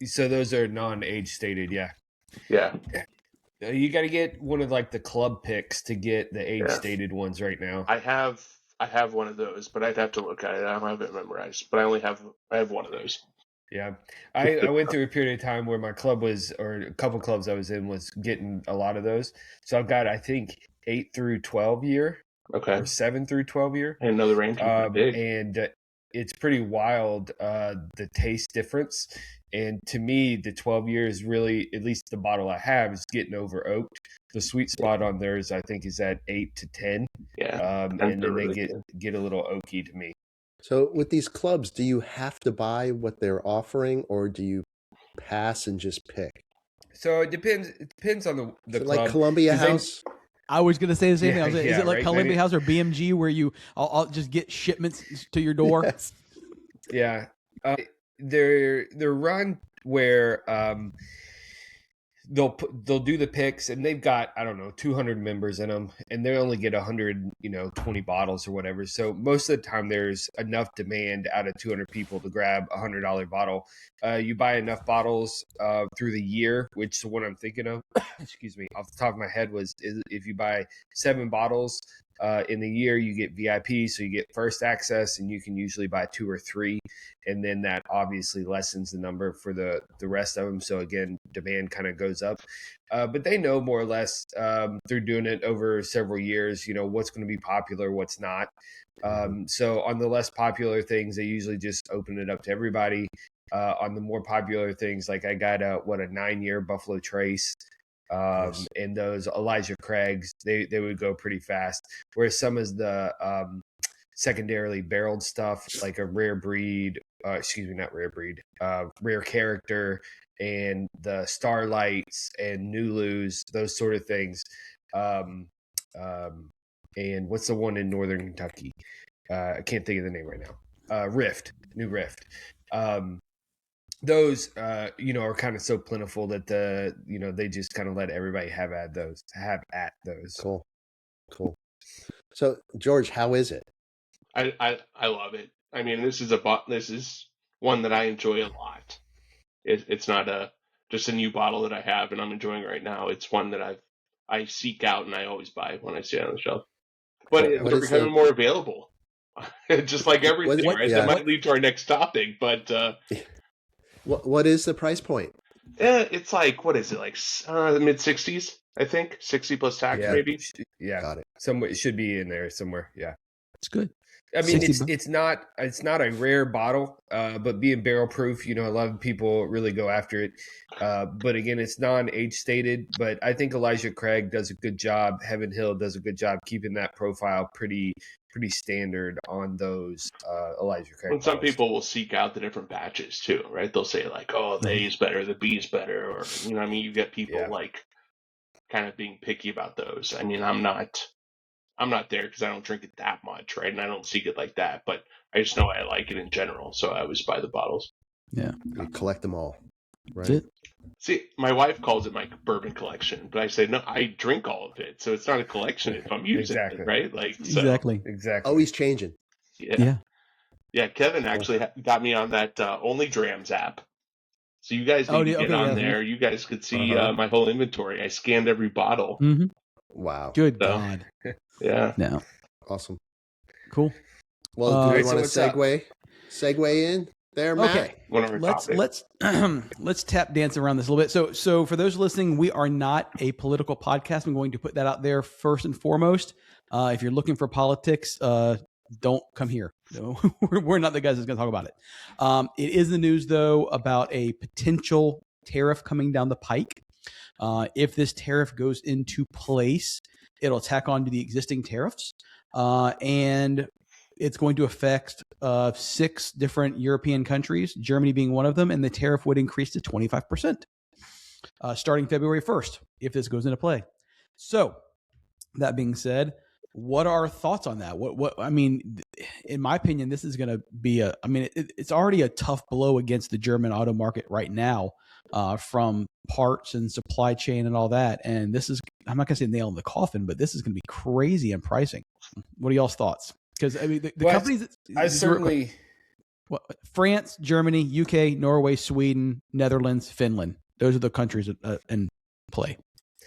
[SPEAKER 4] so those are non-age stated, yeah.
[SPEAKER 3] Yeah.
[SPEAKER 4] You got to get one of like the club picks to get the age stated ones right now.
[SPEAKER 3] I have one of those, but I'd have to look at it. I don't have it memorized, but I have one of those.
[SPEAKER 4] Yeah, I went through a period of time where my club or a couple clubs I was in was getting a lot of those. So I've got, I think, 8 through 12 year, or 7 through 12 year.
[SPEAKER 3] I know the range is big.
[SPEAKER 4] And it's pretty wild, the taste difference. And to me, the 12 years really, at least the bottle I have, is getting over oaked. The sweet spot on theirs, I think, is at 8 to 10.
[SPEAKER 3] Yeah,
[SPEAKER 4] and then really they get a little oaky to me.
[SPEAKER 2] So with these clubs, do you have to buy what they're offering, or do you pass and just pick?
[SPEAKER 4] So it depends. It depends on the club.
[SPEAKER 2] Like Columbia House.
[SPEAKER 1] I was going to say the same thing. Is it like Columbia House or BMG where I'll just get shipments to your door?
[SPEAKER 2] Yes.
[SPEAKER 4] Yeah. They're run where they'll do the picks, and they've got, I don't know, 200 members in them, and they only get 120 bottles or whatever. So most of the time there's enough demand out of 200 people to grab a $100 bottle. You buy enough bottles through the year, which is what I'm thinking of, excuse me, off the top of my head was if you buy 7 bottles In the year, you get VIP, so you get first access, and you can usually buy 2 or 3, and then that obviously lessens the number for the rest of them. So again, demand kind of goes up. But they know more or less through doing it over several years, what's going to be popular, what's not. So on the less popular things, they usually just open it up to everybody. On the more popular things, like I got a 9-year Buffalo Trace.
[SPEAKER 2] Nice.
[SPEAKER 4] And those Elijah Craigs, they would go pretty fast. Whereas some of the secondarily barreled stuff, like a rare breed, not rare breed, rare character, and the Starlights and Nulus, those sort of things. And what's the one in Northern Kentucky? I can't think of the name right now. New Rift. Those are kind of so plentiful that they just kind of let everybody have at those.
[SPEAKER 2] Cool. So George, how is it?
[SPEAKER 3] I love it. I mean, this is one that I enjoy a lot. It's not just a new bottle that I have and I'm enjoying right now. It's one that I seek out and I always buy when I see it on the shelf. But they're becoming more available, just like everything, right?
[SPEAKER 2] Yeah.
[SPEAKER 3] That might lead to our next topic, but
[SPEAKER 2] what is the price point?
[SPEAKER 3] It's like, what is it, like mid-60s, I think, 60 plus tax, maybe.
[SPEAKER 4] Yeah,
[SPEAKER 2] got it.
[SPEAKER 4] Somewhere it should be in there somewhere. Yeah,
[SPEAKER 1] it's good.
[SPEAKER 4] I mean, it's not a rare bottle, but being barrel proof, a lot of people really go after it. But again, it's non-age stated. But I think Elijah Craig does a good job. Heaven Hill does a good job keeping that profile pretty standard on those Elijah Craig.
[SPEAKER 3] And some people will seek out the different batches too, right? They'll say like, "Oh, the A is better, the B is better," or you get people like kind of being picky about those. I mean, I'm not there because I don't drink it that much, right? And I don't seek it like that, but I just know I like it in general, so I always buy the bottles.
[SPEAKER 2] Yeah, you collect them all, right?
[SPEAKER 1] That's it.
[SPEAKER 3] See, my wife calls it my bourbon collection, but I say no, I drink all of it, so it's not a collection if I'm using it, right? Like
[SPEAKER 1] exactly.
[SPEAKER 2] Always changing.
[SPEAKER 3] Yeah. Kevin actually got me on that Only Drams app. So you guys need to get on there. You guys could see my whole inventory. I scanned every bottle.
[SPEAKER 1] Mm-hmm.
[SPEAKER 2] Wow.
[SPEAKER 1] Good God.
[SPEAKER 3] Yeah.
[SPEAKER 1] No.
[SPEAKER 2] Awesome.
[SPEAKER 1] Cool.
[SPEAKER 2] Well, do you want to segue in there, Matt?
[SPEAKER 1] Okay. Let's tap dance around this a little bit. So for those listening, we are not a political podcast. I'm going to put that out there first and foremost. If you're looking for politics, don't come here. No, we're not the guys that's going to talk about it. It is the news, though, about a potential tariff coming down the pike. If this tariff goes into place, it'll tack on to the existing tariffs, and it's going to affect 6 different European countries, Germany being one of them, and the tariff would increase to 25% starting February 1st if this goes into play. So that being said, what are our thoughts on that? What I mean, in my opinion, this is going to be it's already a tough blow against the German auto market right now, from parts and supply chain and all that. And this is, I'm not going to say nail in the coffin, but this is going to be crazy in pricing. What are y'all's thoughts? Because I mean, the companies,
[SPEAKER 4] I certainly,
[SPEAKER 1] France, Germany, UK, Norway, Sweden, Netherlands, Finland. Those are the countries in play.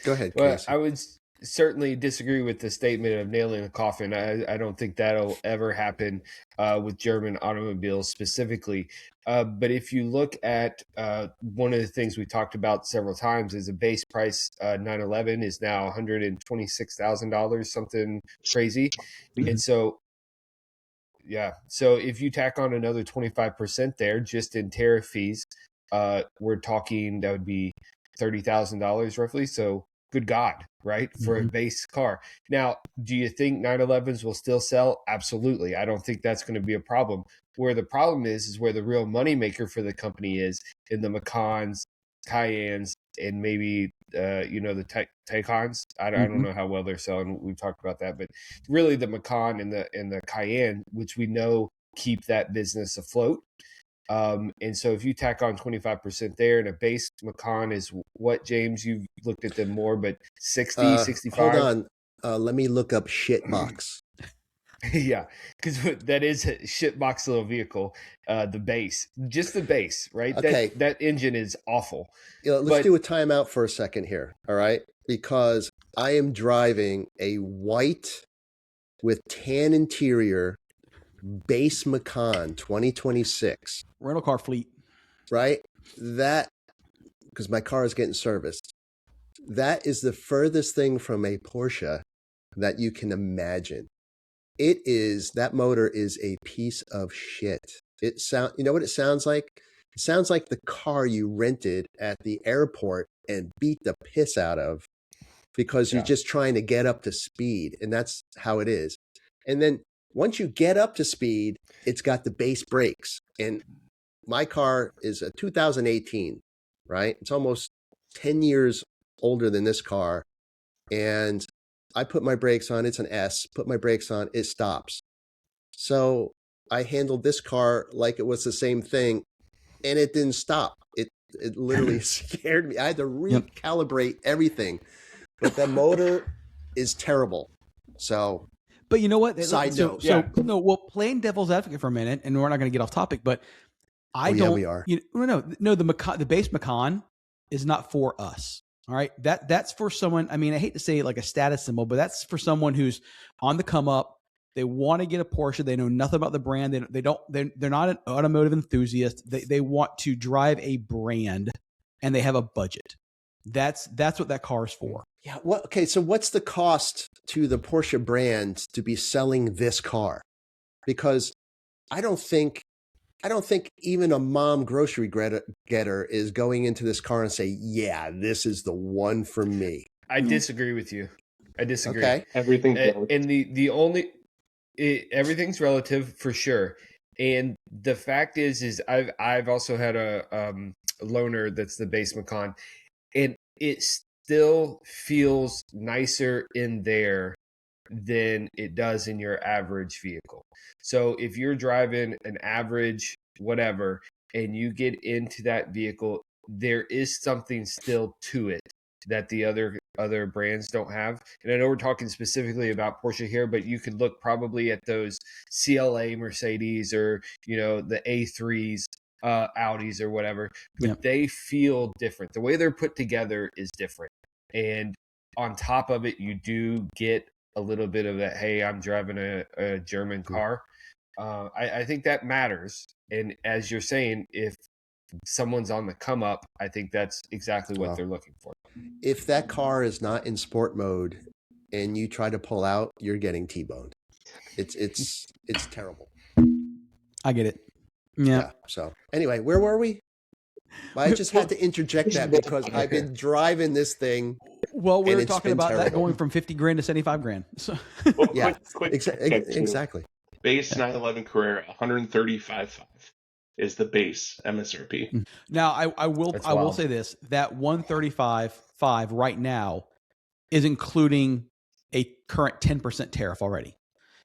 [SPEAKER 2] Go ahead.
[SPEAKER 4] Well,
[SPEAKER 2] Casey.
[SPEAKER 4] I would certainly disagree with the statement of nailing the coffin. I don't think that'll ever happen with German automobiles specifically. But if you look at one of the things we talked about several times is a base price 911 is now $126,000, something crazy. And so, so if you tack on another 25% there just in tariff fees, we're talking that would be $30,000 roughly. So good God, right? For a base car. Now, do you think 911s will still sell? Absolutely. I don't think that's going to be a problem. Where the problem is where the real moneymaker for the company is in the Macans, Cayennes, and maybe, the Taycans. I don't know how well they're selling. We've talked about that, but really the Macan and the Cayenne, which we know keep that business afloat. And so if you tack on 25% there and a base Macan is what, James, you've looked at them more, but 60, 65.
[SPEAKER 2] Hold on. Let me look up shitbox.
[SPEAKER 4] Yeah, because that is a shitbox little vehicle. The base, just the base, right?
[SPEAKER 2] Okay.
[SPEAKER 4] That engine is awful.
[SPEAKER 2] Let's do a timeout for a second here. All right. Because I am driving a white with tan interior, base Macan 2026.
[SPEAKER 1] Rental car fleet.
[SPEAKER 2] Right? That, because my car is getting serviced, that is the furthest thing from a Porsche that you can imagine. It is, that motor is a piece of shit. You know what it sounds like? It sounds like the car you rented at the airport and beat the piss out of because you're just trying to get up to speed. And that's how it is. And then once you get up to speed, it's got the base brakes. And my car is a 2018, right? It's almost 10 years older than this car. And I put my brakes on, it's an S, put my brakes on, it stops. So I handled this car like it was the same thing, and it didn't stop. It literally scared me. I had to recalibrate everything. But the motor is terrible. So,
[SPEAKER 1] but you know what?
[SPEAKER 2] Side note.
[SPEAKER 1] No, well, playing devil's advocate for a minute, and we're not going to get off topic, but
[SPEAKER 2] we are.
[SPEAKER 1] The base Macan is not for us. All right. That's for someone. I mean, I hate to say it like a status symbol, but that's for someone who's on the come up. They want to get a Porsche. They know nothing about the brand. They're not an automotive enthusiast. They want to drive a brand, and they have a budget. That's what that car is for.
[SPEAKER 2] Yeah. Okay. So what's the cost to the Porsche brand to be selling this car? Because I don't think even a mom grocery getter is going into this car and say, yeah, this is the one for me.
[SPEAKER 4] I disagree with you. I disagree.
[SPEAKER 2] Okay.
[SPEAKER 3] Everything's relative.
[SPEAKER 4] And the only everything's relative for sure. And the fact is I've also had a loaner that's the base Macan, and it still feels nicer in there than it does in your average vehicle. So if you're driving an average whatever and you get into that vehicle, there is something still to it that the other brands don't have. And I know we're talking specifically about Porsche here, but you could look probably at those CLA Mercedes or, the A3s, Audis or whatever, but they feel different. The way they're put together is different. And on top of it, you do get a little bit of that, hey, I'm driving a German car. I think that matters. And as you're saying, if someone's on the come up, I think that's exactly what they're looking for.
[SPEAKER 2] If that car is not in sport mode and you try to pull out, you're getting T-boned. It's terrible.
[SPEAKER 1] I get it. Yeah.
[SPEAKER 2] So anyway, where were we? I just had to interject that because I've been driving this thing.
[SPEAKER 1] Well, we were talking about that going from 50 grand to 75 grand. So
[SPEAKER 2] well,
[SPEAKER 3] quick
[SPEAKER 2] exactly.
[SPEAKER 3] Base 911 Carrera 135.5 is the base MSRP.
[SPEAKER 1] Now I will say this, that 135.5 right now is including a current 10% tariff already.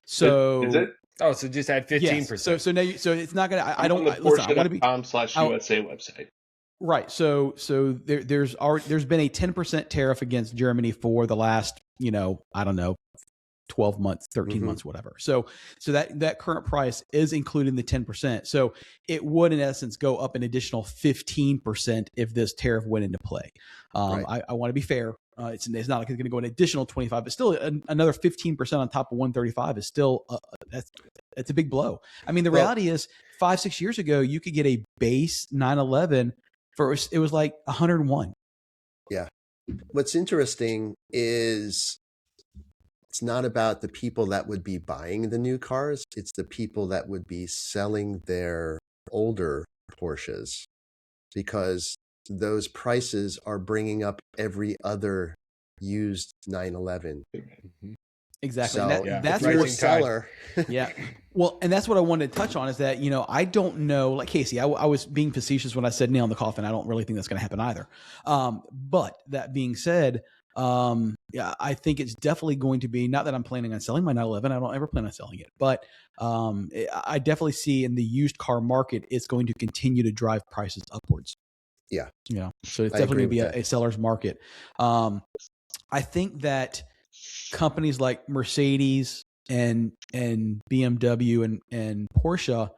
[SPEAKER 1] So
[SPEAKER 3] is it?
[SPEAKER 4] Oh, so just add 15%.
[SPEAKER 1] Yes. So now so it's not gonna. I don't.
[SPEAKER 3] On the Porsche.com/USA website.
[SPEAKER 1] Right. So there's been a 10% tariff against Germany for the last, I don't know, 12 months, 13 months, whatever. So that current price is including the 10%. So it would in essence go up an additional 15% if this tariff went into play. Right. I want to be fair. It's not like it's going to go an additional 25, but still another 15% on top of 135 is still that's a big blow. I mean, the reality is 5-6 years ago, you could get a base 911 it was like 101.
[SPEAKER 2] Yeah. What's interesting is it's not about the people that would be buying the new cars. It's the people that would be selling their older Porsches, because those prices are bringing up every other used 911.
[SPEAKER 1] Exactly.
[SPEAKER 2] So
[SPEAKER 1] that's
[SPEAKER 2] your seller.
[SPEAKER 1] Yeah. Well, and that's what I wanted to touch on is that, I don't know, like Casey, I was being facetious when I said nail in the coffin. I don't really think that's going to happen either. But that being said, I think it's definitely going to be, not that I'm planning on selling my 911. I don't ever plan on selling it, but I definitely see in the used car market, it's going to continue to drive prices upwards. Yeah. So it's definitely going to be a seller's market. I think that companies like Mercedes and BMW and Porsche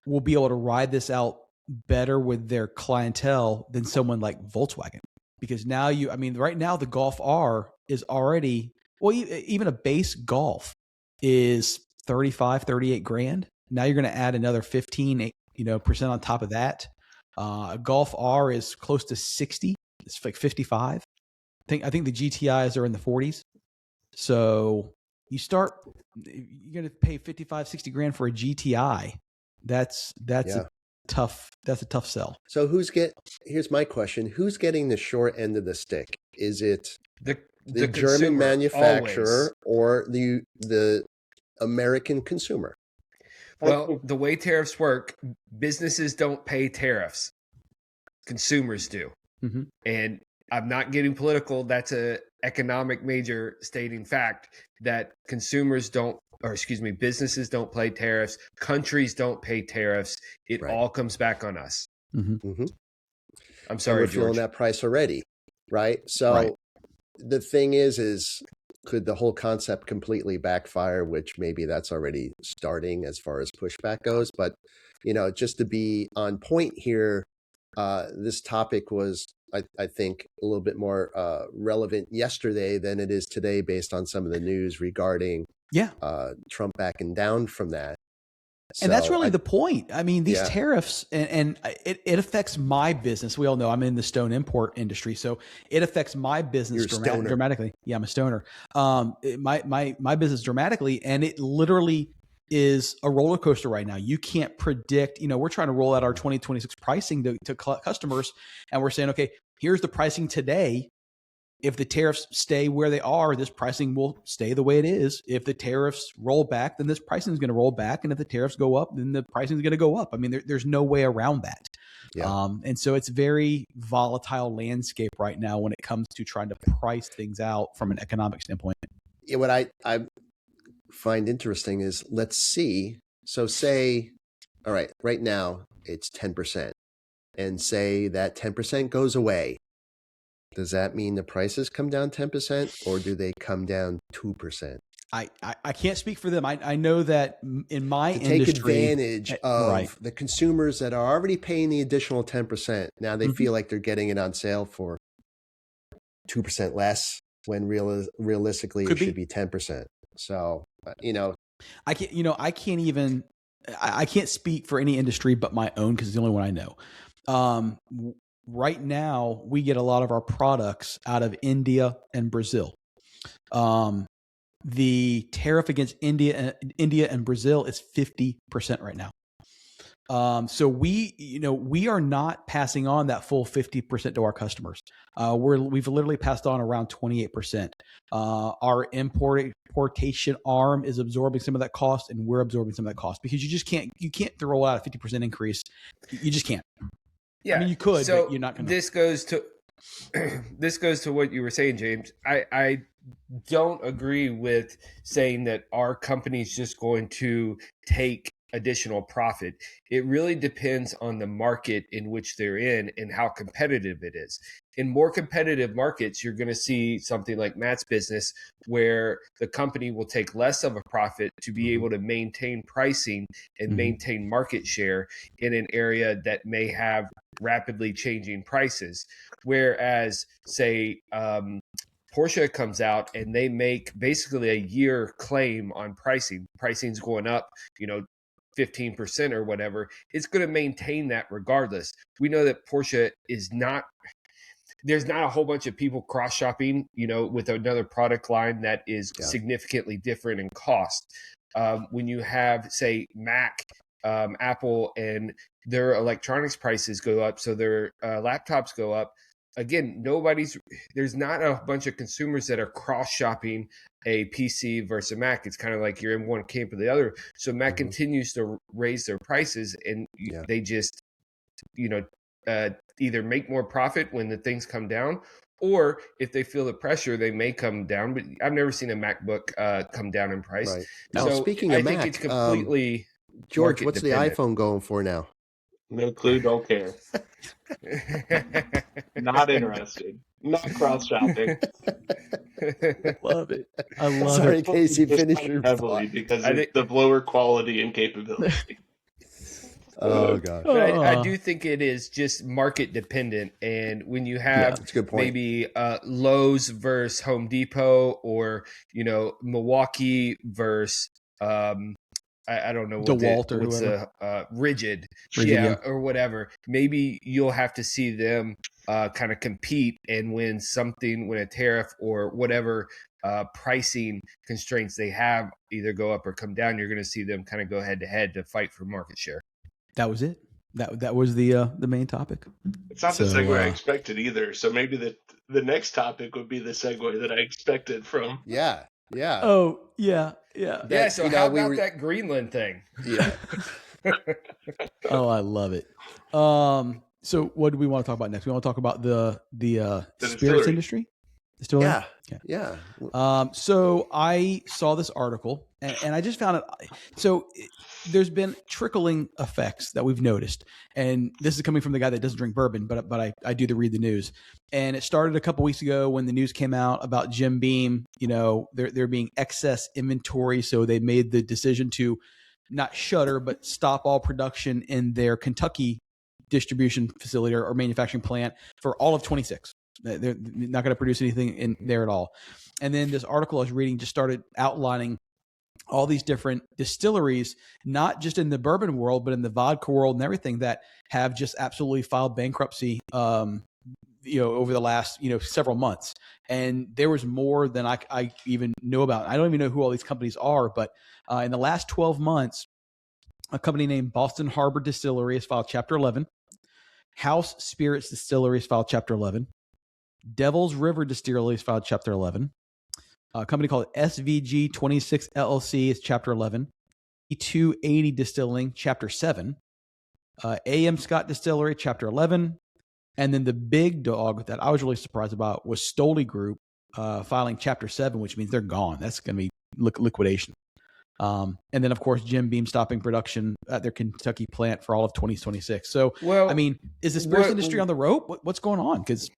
[SPEAKER 1] will be able to ride this out better with their clientele than someone like Volkswagen, because now right now the Golf R is already, well, even a base Golf is 35, 38 grand. Now you're going to add another 15, percent on top of that. Golf R is close to 60. It's like 55. I think the GTIs are in the 40s. So you're going to pay 55, 60 grand for a GTI. That's a tough sell.
[SPEAKER 2] So here's my question. Who's getting the short end of the stick? Is it the German manufacturer or the American consumer?
[SPEAKER 4] Well, the way tariffs work, businesses don't pay tariffs. Consumers do.
[SPEAKER 1] Mm-hmm.
[SPEAKER 4] And I'm not getting political. That's a economic major stating fact that businesses don't pay tariffs. Countries don't pay tariffs. It all comes back on us.
[SPEAKER 1] Mm-hmm.
[SPEAKER 2] Mm-hmm.
[SPEAKER 4] I'm sorry,
[SPEAKER 2] we're feeling that price already, right? So the thing is could the whole concept completely backfire, which maybe that's already starting as far as pushback goes. But, just to be on point here, this topic was, I think, a little bit more relevant yesterday than it is today based on some of the news regarding Trump backing down from that.
[SPEAKER 1] And that's really the point. I mean, these tariffs, and it affects my business. We all know I'm in the stone import industry, so it affects my business dramatically. Yeah, I'm a stoner. My business dramatically, and it literally is a roller coaster right now. You can't predict. We're trying to roll out our 2026 pricing to customers, and we're saying, okay, here's the pricing today. If the tariffs stay where they are, this pricing will stay the way it is. If the tariffs roll back, then this pricing is going to roll back. And if the tariffs go up, then the pricing is going to go up. I mean, there's no way around that.
[SPEAKER 2] Yeah.
[SPEAKER 1] And so it's a very volatile landscape right now when it comes to trying to price things out from an economic standpoint.
[SPEAKER 2] Yeah, what I find interesting is, let's see. So say, all right, right now it's 10%. And say that 10% goes away. Does that mean the prices come down 10% or do they come down 2%?
[SPEAKER 1] I can't speak for them. I know that in my industry,
[SPEAKER 2] take advantage of the consumers that are already paying the additional 10%. Now they feel like they're getting it on sale for 2% less when realistically it should be 10%. So,
[SPEAKER 1] I can't speak for any industry but my own because it's the only one I know. Right now, we get a lot of our products out of India and Brazil. The tariff against India and Brazil is 50% right now. So we are not passing on that full 50% to our customers. We've literally passed on around 28%. Our importation arm is absorbing some of that cost, and we're absorbing some of that cost because you can't throw out a 50% increase. You just can't.
[SPEAKER 4] Yeah,
[SPEAKER 1] I mean, you could, but you're not going to.
[SPEAKER 4] This goes to what you were saying, James. I don't agree with saying that our company is just going to take additional profit. It really depends on the market in which they're in and how competitive it is. In more competitive markets, you're going to see something like Matt's business where the company will take less of a profit to be able to maintain pricing and maintain market share in an area that may have rapidly changing prices. Whereas, say, Porsche comes out and they make basically a year claim on pricing. Pricing's going up, 15% or whatever. It's going to maintain that regardless. We know that Porsche there's not a whole bunch of people cross shopping, with another product line that is significantly different in cost. When you have, say, Mac, Apple, and their electronics prices go up, so their laptops go up. Again, there's not a bunch of consumers that are cross shopping a PC versus a Mac. It's kind of like you're in one camp or the other. So Mac continues to raise their prices, and they just, either make more profit when the things come down, or if they feel the pressure, they may come down. But I've never seen a MacBook come down in price.
[SPEAKER 2] Right. Now,
[SPEAKER 4] So
[SPEAKER 2] speaking of
[SPEAKER 4] I think
[SPEAKER 2] Mac,
[SPEAKER 4] it's completely
[SPEAKER 2] George, what's the
[SPEAKER 4] market-dependent.
[SPEAKER 2] iPhone going for now?
[SPEAKER 3] No clue, don't care. Not interested. Not cross-shopping.
[SPEAKER 1] Love it. I love
[SPEAKER 2] Sorry,
[SPEAKER 1] it.
[SPEAKER 2] Casey, finish your
[SPEAKER 3] heavily
[SPEAKER 2] thought.
[SPEAKER 3] because of the lower quality and capability.
[SPEAKER 2] Oh gosh.
[SPEAKER 4] But I do think it is just market dependent. And when you have
[SPEAKER 2] That's a good point.
[SPEAKER 4] maybe Lowe's versus Home Depot, or, Milwaukee versus, I don't know
[SPEAKER 1] DeWalt or
[SPEAKER 4] what's
[SPEAKER 1] whoever.
[SPEAKER 4] Rigid,
[SPEAKER 1] Yeah.
[SPEAKER 4] or whatever. Maybe you'll have to see them kind of compete, and when a tariff or whatever pricing constraints they have either go up or come down, you're going to see them kind of go head to head to fight for market share.
[SPEAKER 1] That was it. That was the main topic.
[SPEAKER 3] It's not the segue I expected either. So maybe the next topic would be the segue that I expected from.
[SPEAKER 2] Yeah.
[SPEAKER 1] Oh, yeah.
[SPEAKER 4] So how about that Greenland thing?
[SPEAKER 2] Yeah.
[SPEAKER 1] Oh, I love it. So what do we want to talk about next? We want to talk about the spirits industry. Distillery?
[SPEAKER 2] Yeah.
[SPEAKER 1] So I saw this article and I just found it. So there's been trickling effects that we've noticed. And this is coming from the guy that doesn't drink bourbon, but I do read the news. And it started a couple weeks ago when the news came out about Jim Beam, there being excess inventory. So they made the decision to not shutter, but stop all production in their Kentucky distribution facility or manufacturing plant for all of 26. They're not going to produce anything in there at all. And then this article I was reading just started outlining all these different distilleries, not just in the bourbon world, but in the vodka world and everything, that have just absolutely filed bankruptcy, over the last, several months. And there was more than I even know about. I don't even know who all these companies are, but in the last 12 months, a company named Boston Harbor Distillery has filed Chapter 11. House Spirits Distillery has filed Chapter 11. Devil's River Distilleries filed Chapter 11. A company called SVG 26 LLC is Chapter 11. E280 Distilling, Chapter 7. AM Scott Distillery, Chapter 11. And then the big dog that I was really surprised about was Stoli Group filing Chapter 7, which means they're gone. That's going to be liquidation. And then, of course, Jim Beam stopping production at their Kentucky plant for all of 2026. So, is the spirits industry on the rope? What's going on? Because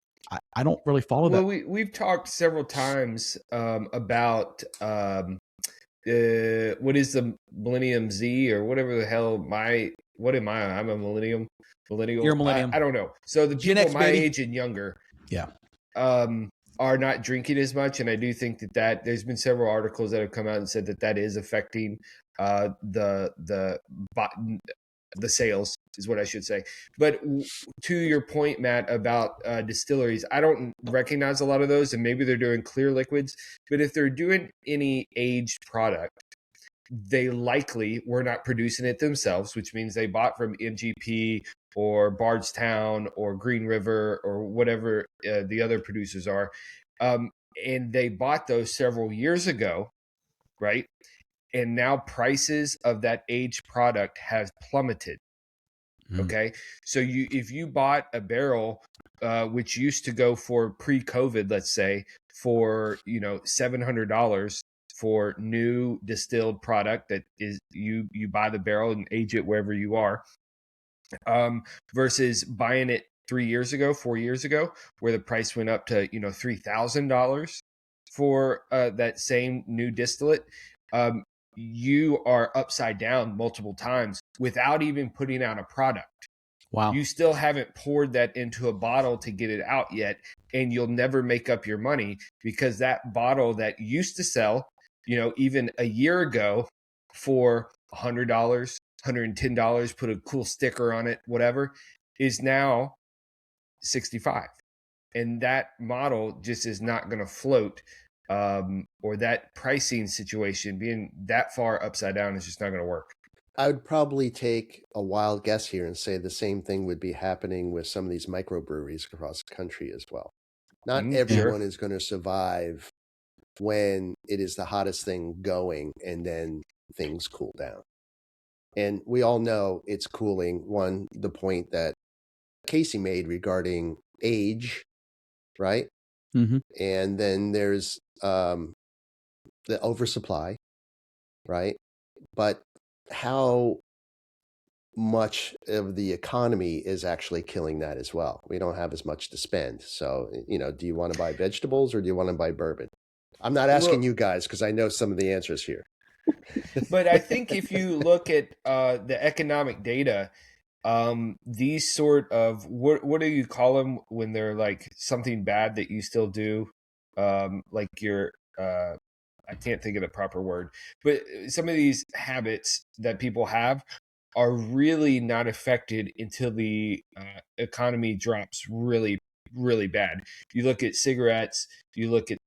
[SPEAKER 1] I don't really follow that.
[SPEAKER 4] Well, we've talked several times about what is the Millennium Z or whatever the hell what am I? I'm a millennial.
[SPEAKER 1] You're a millennium.
[SPEAKER 4] I don't know. So the
[SPEAKER 1] Gen
[SPEAKER 4] people
[SPEAKER 1] X,
[SPEAKER 4] my
[SPEAKER 1] baby.
[SPEAKER 4] age and younger,
[SPEAKER 1] are
[SPEAKER 4] not drinking as much, and I do think that there's been several articles that have come out and said that is affecting the sales, is what I should say. But to your point, Matt, about distilleries, I don't recognize a lot of those, and maybe they're doing clear liquids. But if they're doing any aged product, they likely were not producing it themselves, which means they bought from MGP or Bardstown or Green River or whatever the other producers are. And they bought those several years ago, right? And now prices of that aged product have plummeted. Okay. So if you bought a barrel, which used to go for pre-COVID, let's say, for, $700 for new distilled product, that is, you buy the barrel and age it wherever you are, versus buying it 4 years ago, where the price went up to, $3,000 for that same new distillate. You are upside down multiple times without even putting out a product.
[SPEAKER 1] Wow.
[SPEAKER 4] You still haven't poured that into a bottle to get it out yet, and you'll never make up your money, because that bottle that used to sell, even a year ago for $100, $110, put a cool sticker on it, whatever, is now $65. And that model just is not going to float. Or that pricing situation being that far upside down is just not going to work.
[SPEAKER 2] I would probably take a wild guess here and say the same thing would be happening with some of these microbreweries across the country as well. Not everyone is going to survive when it is the hottest thing going and then things cool down. And we all know it's cooling. One, the point that Casey made regarding age, right?
[SPEAKER 1] Mm-hmm.
[SPEAKER 2] And then there's the oversupply, right? But how much of the economy is actually killing that as well? We don't have as much to spend. So, do you want to buy vegetables or do you want to buy bourbon? I'm not asking you guys because I know some of the answers here.
[SPEAKER 4] But I think if you look at the economic data, these sort of what do you call them when they're like something bad that you still do, like your I can't think of the proper word, but some of these habits that people have are really not affected until the economy drops really, really bad. You look at cigarettes, you look at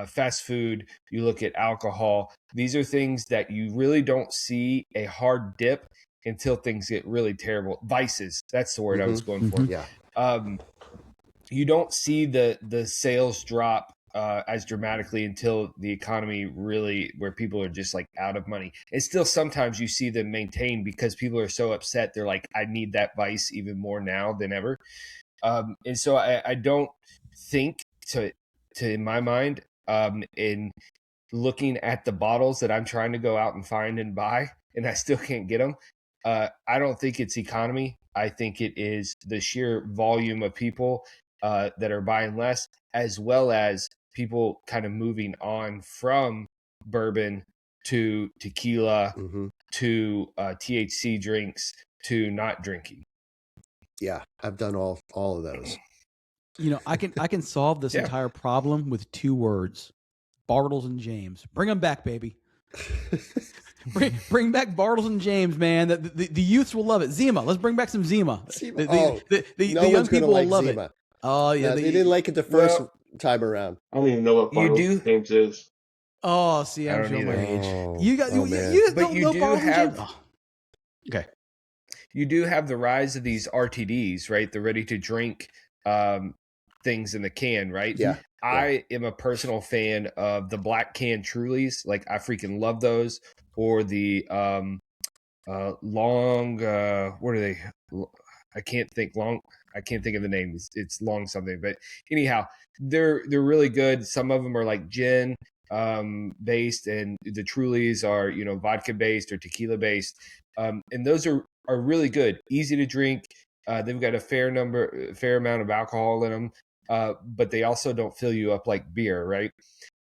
[SPEAKER 4] fast food, you look at alcohol. These are things that you really don't see a hard dip until things get really terrible. Vices, that's the word I was going for.
[SPEAKER 2] Yeah.
[SPEAKER 4] You don't see the sales drop as dramatically until the economy really, where people are just like out of money. And still sometimes you see them maintain because people are so upset. They're like, I need that vice even more now than ever. And so I don't think to in my mind, in looking at the bottles that I'm trying to go out and find and buy, and I still can't get them. I don't think it's economy. I think it is the sheer volume of people that are buying less, as well as people kind of moving on from bourbon to tequila to THC drinks to not drinking.
[SPEAKER 2] Yeah, I've done all of those.
[SPEAKER 1] You know, I can solve this entire problem with 2 words: Bartles and James. Bring them back, baby. bring back Bartles and James, man. The youths will love it. Zima, let's bring back some Zima. The young people will love
[SPEAKER 2] Zima.
[SPEAKER 1] it. Oh yeah,
[SPEAKER 2] they didn't like it the first time around.
[SPEAKER 3] I don't even know what Bartles James is.
[SPEAKER 1] Oh, see, I'm showing my age. You got you don't know Bartles and James. Oh. Okay.
[SPEAKER 4] You do have the rise of these RTDs, right? The ready to drink things in the can, right?
[SPEAKER 2] Yeah.
[SPEAKER 4] I am a personal fan of the black can Trulies. Like, I freaking love those. Or the long, what are they? I can't think of the name. It's long something. But anyhow, they're really good. Some of them are like gin based, and the Trulies are, you know, vodka based or tequila based. And those are really good, easy to drink. They've got a fair amount of alcohol in them, but they also don't fill you up like beer, right?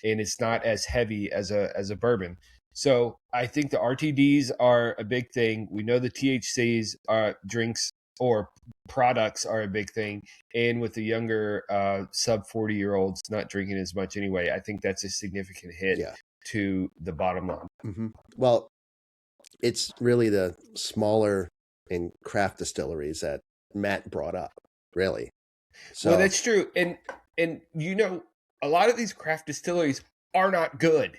[SPEAKER 4] And it's not as heavy as a bourbon. So I think the RTDs are a big thing. We know the THCs drinks or products are a big thing. And with the younger sub 40-year-olds not drinking as much anyway, I think that's a significant hit to the bottom line.
[SPEAKER 2] Well, it's really the smaller and craft distilleries that Matt brought up, really. So,
[SPEAKER 4] well, that's true. And you know, a lot of these craft distilleries are not good.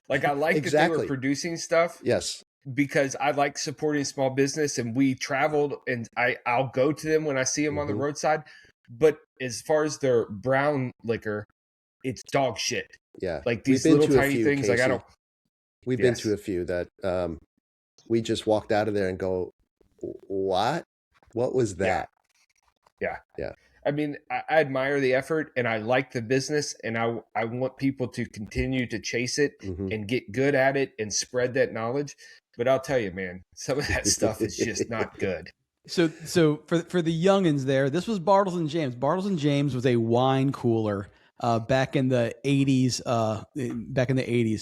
[SPEAKER 4] Like, I like that they were producing stuff.
[SPEAKER 2] Yes.
[SPEAKER 4] Because I like supporting small business, and we traveled, and I'll go to them when I see them on the roadside. But as far as their brown liquor, it's dog shit.
[SPEAKER 2] Yeah.
[SPEAKER 4] Like these little tiny things.
[SPEAKER 2] Casey.
[SPEAKER 4] Like, I don't.
[SPEAKER 2] We've been to a few that we just walked out of there and go, what? What was that?
[SPEAKER 4] Yeah.
[SPEAKER 2] Yeah.
[SPEAKER 4] I mean, I admire the effort, and I like the business, and I want people to continue to chase it and get good at it and spread that knowledge. But I'll tell you, man, some of that stuff is just not good.
[SPEAKER 1] So for the youngins there, this was Bartles and James. Bartles and James was a wine cooler back in the 80s.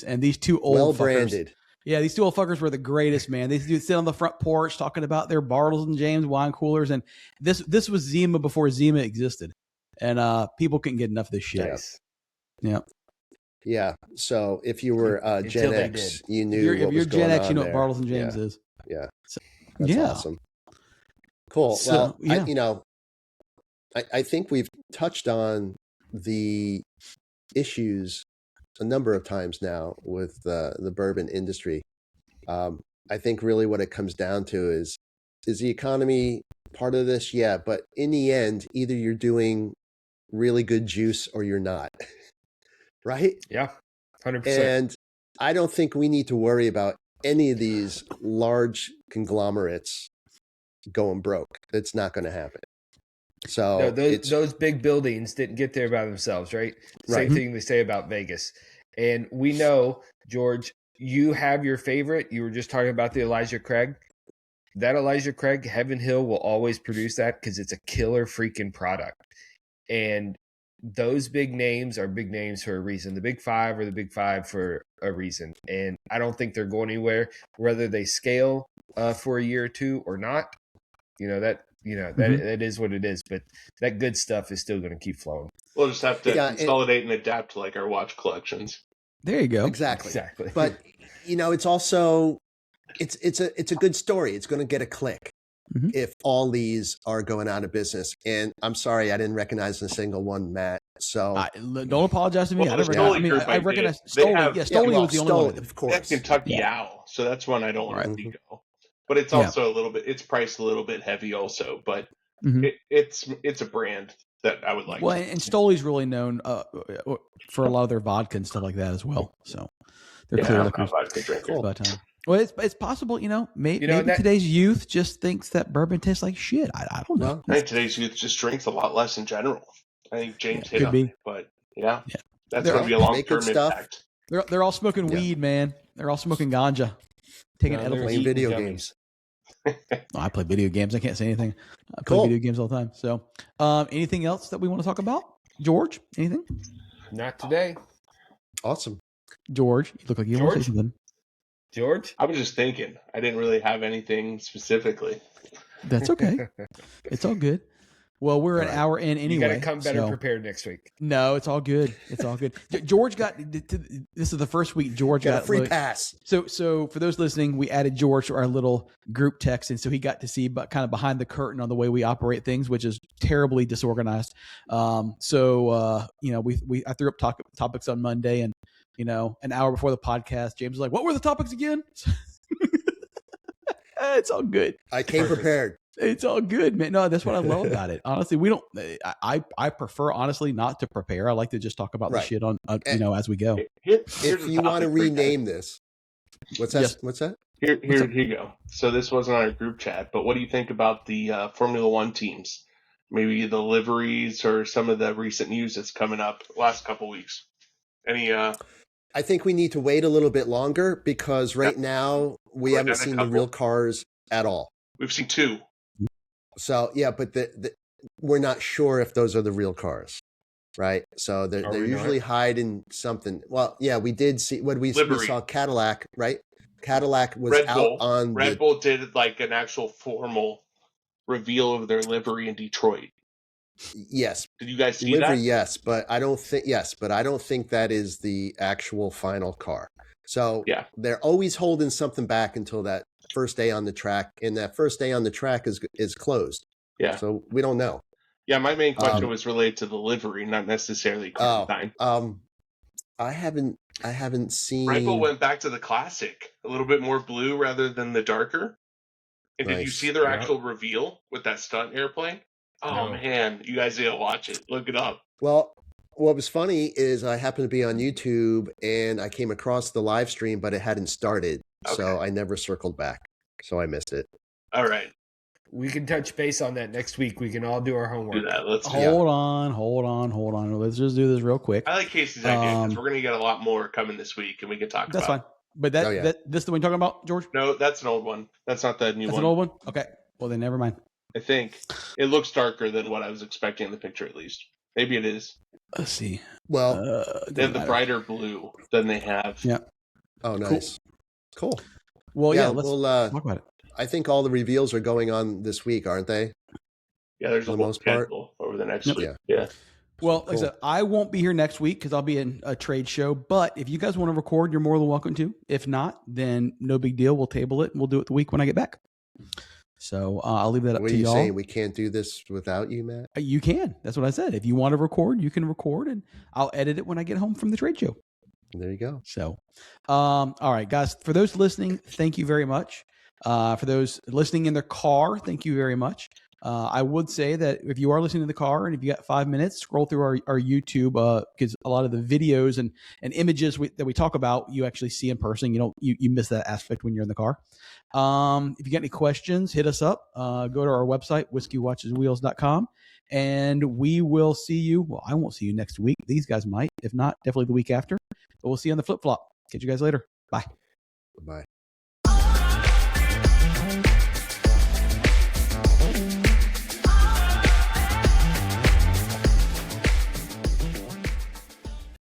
[SPEAKER 1] And these 2 old
[SPEAKER 2] well
[SPEAKER 1] fuckers,
[SPEAKER 2] branded.
[SPEAKER 1] Yeah, these 2 old fuckers were the greatest, man. They used to sit on the front porch talking about their Bartles and James wine coolers, and this was Zima before Zima existed, and people couldn't get enough of this shit.
[SPEAKER 4] Nice.
[SPEAKER 1] Yeah.
[SPEAKER 2] Yeah. So if you were Gen X, you knew
[SPEAKER 1] if you're Gen X, you know what Bartles and James is.
[SPEAKER 2] Yeah.
[SPEAKER 1] So,
[SPEAKER 2] that's awesome. Cool.
[SPEAKER 1] So,
[SPEAKER 2] well, I think we've touched on the issues a number of times now with the bourbon industry. I think really what it comes down to is the economy part of this? Yeah. But in the end, either you're doing really good juice or you're not. Right?
[SPEAKER 4] Yeah, 100%.
[SPEAKER 2] And I don't think we need to worry about any of these large conglomerates going broke. It's not going to happen. So
[SPEAKER 4] no, those big buildings didn't get there by themselves, right? Same thing they say about Vegas. And we know, George, you have your favorite. You were just talking about the Elijah Craig. That Elijah Craig, Heaven Hill will always produce that because it's a killer freaking product. And those big names are big names for a reason. The big five are the big five for a reason. And I don't think they're going anywhere, whether they scale for a year or two or not. That is what it is. But that good stuff is still going to keep flowing.
[SPEAKER 3] We'll just have to consolidate and adapt to like our watch collections.
[SPEAKER 1] There you go.
[SPEAKER 2] Exactly. But it's also it's a good story. It's going to get a click if all these are going out of business. And I'm sorry, I didn't recognize a single one, Matt. So
[SPEAKER 1] don't apologize to me. I recognize Stoli. Yeah, Stoli was the only one.
[SPEAKER 2] Of course.
[SPEAKER 3] That's Kentucky Owl, so that's one I don't want to go. But it's also a little bit. It's priced a little bit heavy, also. But it's a brand that I would like.
[SPEAKER 1] Well, and Stoli's really known for a lot of their vodka and stuff like that as well. So they're clear liquors. Well, it's possible, maybe today's youth just thinks that bourbon tastes like shit. I don't know.
[SPEAKER 3] I think today's youth just drinks a lot less in general. I think James hit on it, but that's going to be a long-term impact.
[SPEAKER 1] They're all smoking weed, man. They're all smoking ganja, taking edibles,
[SPEAKER 2] playing video games.
[SPEAKER 1] I play video games. I can't say anything. I play video games all the time. So, anything else that we want to talk about? George, anything?
[SPEAKER 4] Not today.
[SPEAKER 2] Awesome.
[SPEAKER 1] George, you look like you want to say something.
[SPEAKER 4] George?
[SPEAKER 3] I was just thinking. I didn't really have anything specifically.
[SPEAKER 1] That's okay. It's all good. Well, we're an hour in anyway.
[SPEAKER 4] You got to come better prepared next week.
[SPEAKER 1] No, it's all good. It's all good. George got this is the first week George got
[SPEAKER 2] a free pass.
[SPEAKER 1] So for those listening, we added George to our little group text, and so he got to see kind of behind the curtain on the way we operate things, which is terribly disorganized. I threw up topics on Monday, and an hour before the podcast, James was like, "What were the topics again?" It's all good.
[SPEAKER 2] I came prepared.
[SPEAKER 1] It's all good, man. No, that's what I love about it. Honestly, I prefer honestly not to prepare. I like to just talk about the shit on as we go.
[SPEAKER 2] If you want to rename this, what's that?
[SPEAKER 1] Yes.
[SPEAKER 2] What's that?
[SPEAKER 3] Here you go. So this wasn't on our group chat, but what do you think about the Formula One teams? Maybe the liveries or some of the recent news that's coming up last couple weeks. Any?
[SPEAKER 2] I think we need to wait a little bit longer because now we haven't seen the real cars at all.
[SPEAKER 3] We've seen two.
[SPEAKER 2] So but we're not sure if those are the real cars, right? So they're usually hiding something. Well, we did see we saw Cadillac, right? Cadillac was Red
[SPEAKER 3] Bull did like an actual formal reveal of their livery in Detroit.
[SPEAKER 2] Yes.
[SPEAKER 3] Did you guys see that?
[SPEAKER 2] Yes, but I don't think that is the actual final car. So they're always holding something back until that first day on the track, and that first day on the track is closed. Yeah. So we don't know.
[SPEAKER 3] Yeah, my main question was related to the livery, not necessarily car design.
[SPEAKER 2] I haven't seen.
[SPEAKER 3] Red Bull went back to the classic, a little bit more blue rather than the darker. And did you see their actual reveal with that stunt airplane? Oh man, you guys gotta watch it. Look it up.
[SPEAKER 2] Well, what was funny is I happened to be on YouTube and I came across the live stream, but it hadn't started. Okay. So I never circled back. So I missed it.
[SPEAKER 3] All right.
[SPEAKER 4] We can touch base on that next week. We can all do our homework.
[SPEAKER 3] Do that. Let's
[SPEAKER 1] hold on. Let's just do this real quick.
[SPEAKER 3] I like Casey's idea because we're going to get a lot more coming this week, and we can talk about it.
[SPEAKER 1] That's fine. But this is the one you're talking about, George?
[SPEAKER 3] No, that's an old one. That's not the new one.
[SPEAKER 1] That's an old one? Okay. Well, then never mind.
[SPEAKER 3] I think it looks darker than what I was expecting in the picture, at least. Maybe it is.
[SPEAKER 1] Let's see.
[SPEAKER 2] Well,
[SPEAKER 3] they have the brighter blue than they have.
[SPEAKER 1] Yeah.
[SPEAKER 2] Oh, nice. Cool.
[SPEAKER 1] Well, let's talk about it.
[SPEAKER 2] I think all the reveals are going on this week, aren't they?
[SPEAKER 3] Yeah, there's a whole schedule over the next week. Yeah.
[SPEAKER 1] Well, like I said, I won't be here next week because I'll be in a trade show. But if you guys want to record, you're more than welcome to. If not, then no big deal. We'll table it and we'll do it the week when I get back. So I'll leave that up to y'all.
[SPEAKER 2] What are you saying? We can't do this without you, Matt?
[SPEAKER 1] You can. That's what I said. If you want to record, you can record, and I'll edit it when I get home from the trade show.
[SPEAKER 2] There you go.
[SPEAKER 1] So, all right, guys. For those listening, thank you very much. For those listening in their car, thank you very much. I would say that if you are listening in the car and if you got 5 minutes, scroll through our YouTube because a lot of the videos and images that we talk about, you actually see in person. You miss that aspect when you're in the car. If you got any questions, hit us up. Go to our website, whiskey-watches-wheels.com, and we will see you. Well, I won't see you next week. These guys might. If not, definitely the week after. But we'll see you on the flip-flop. Catch you guys later. Bye.
[SPEAKER 2] Bye.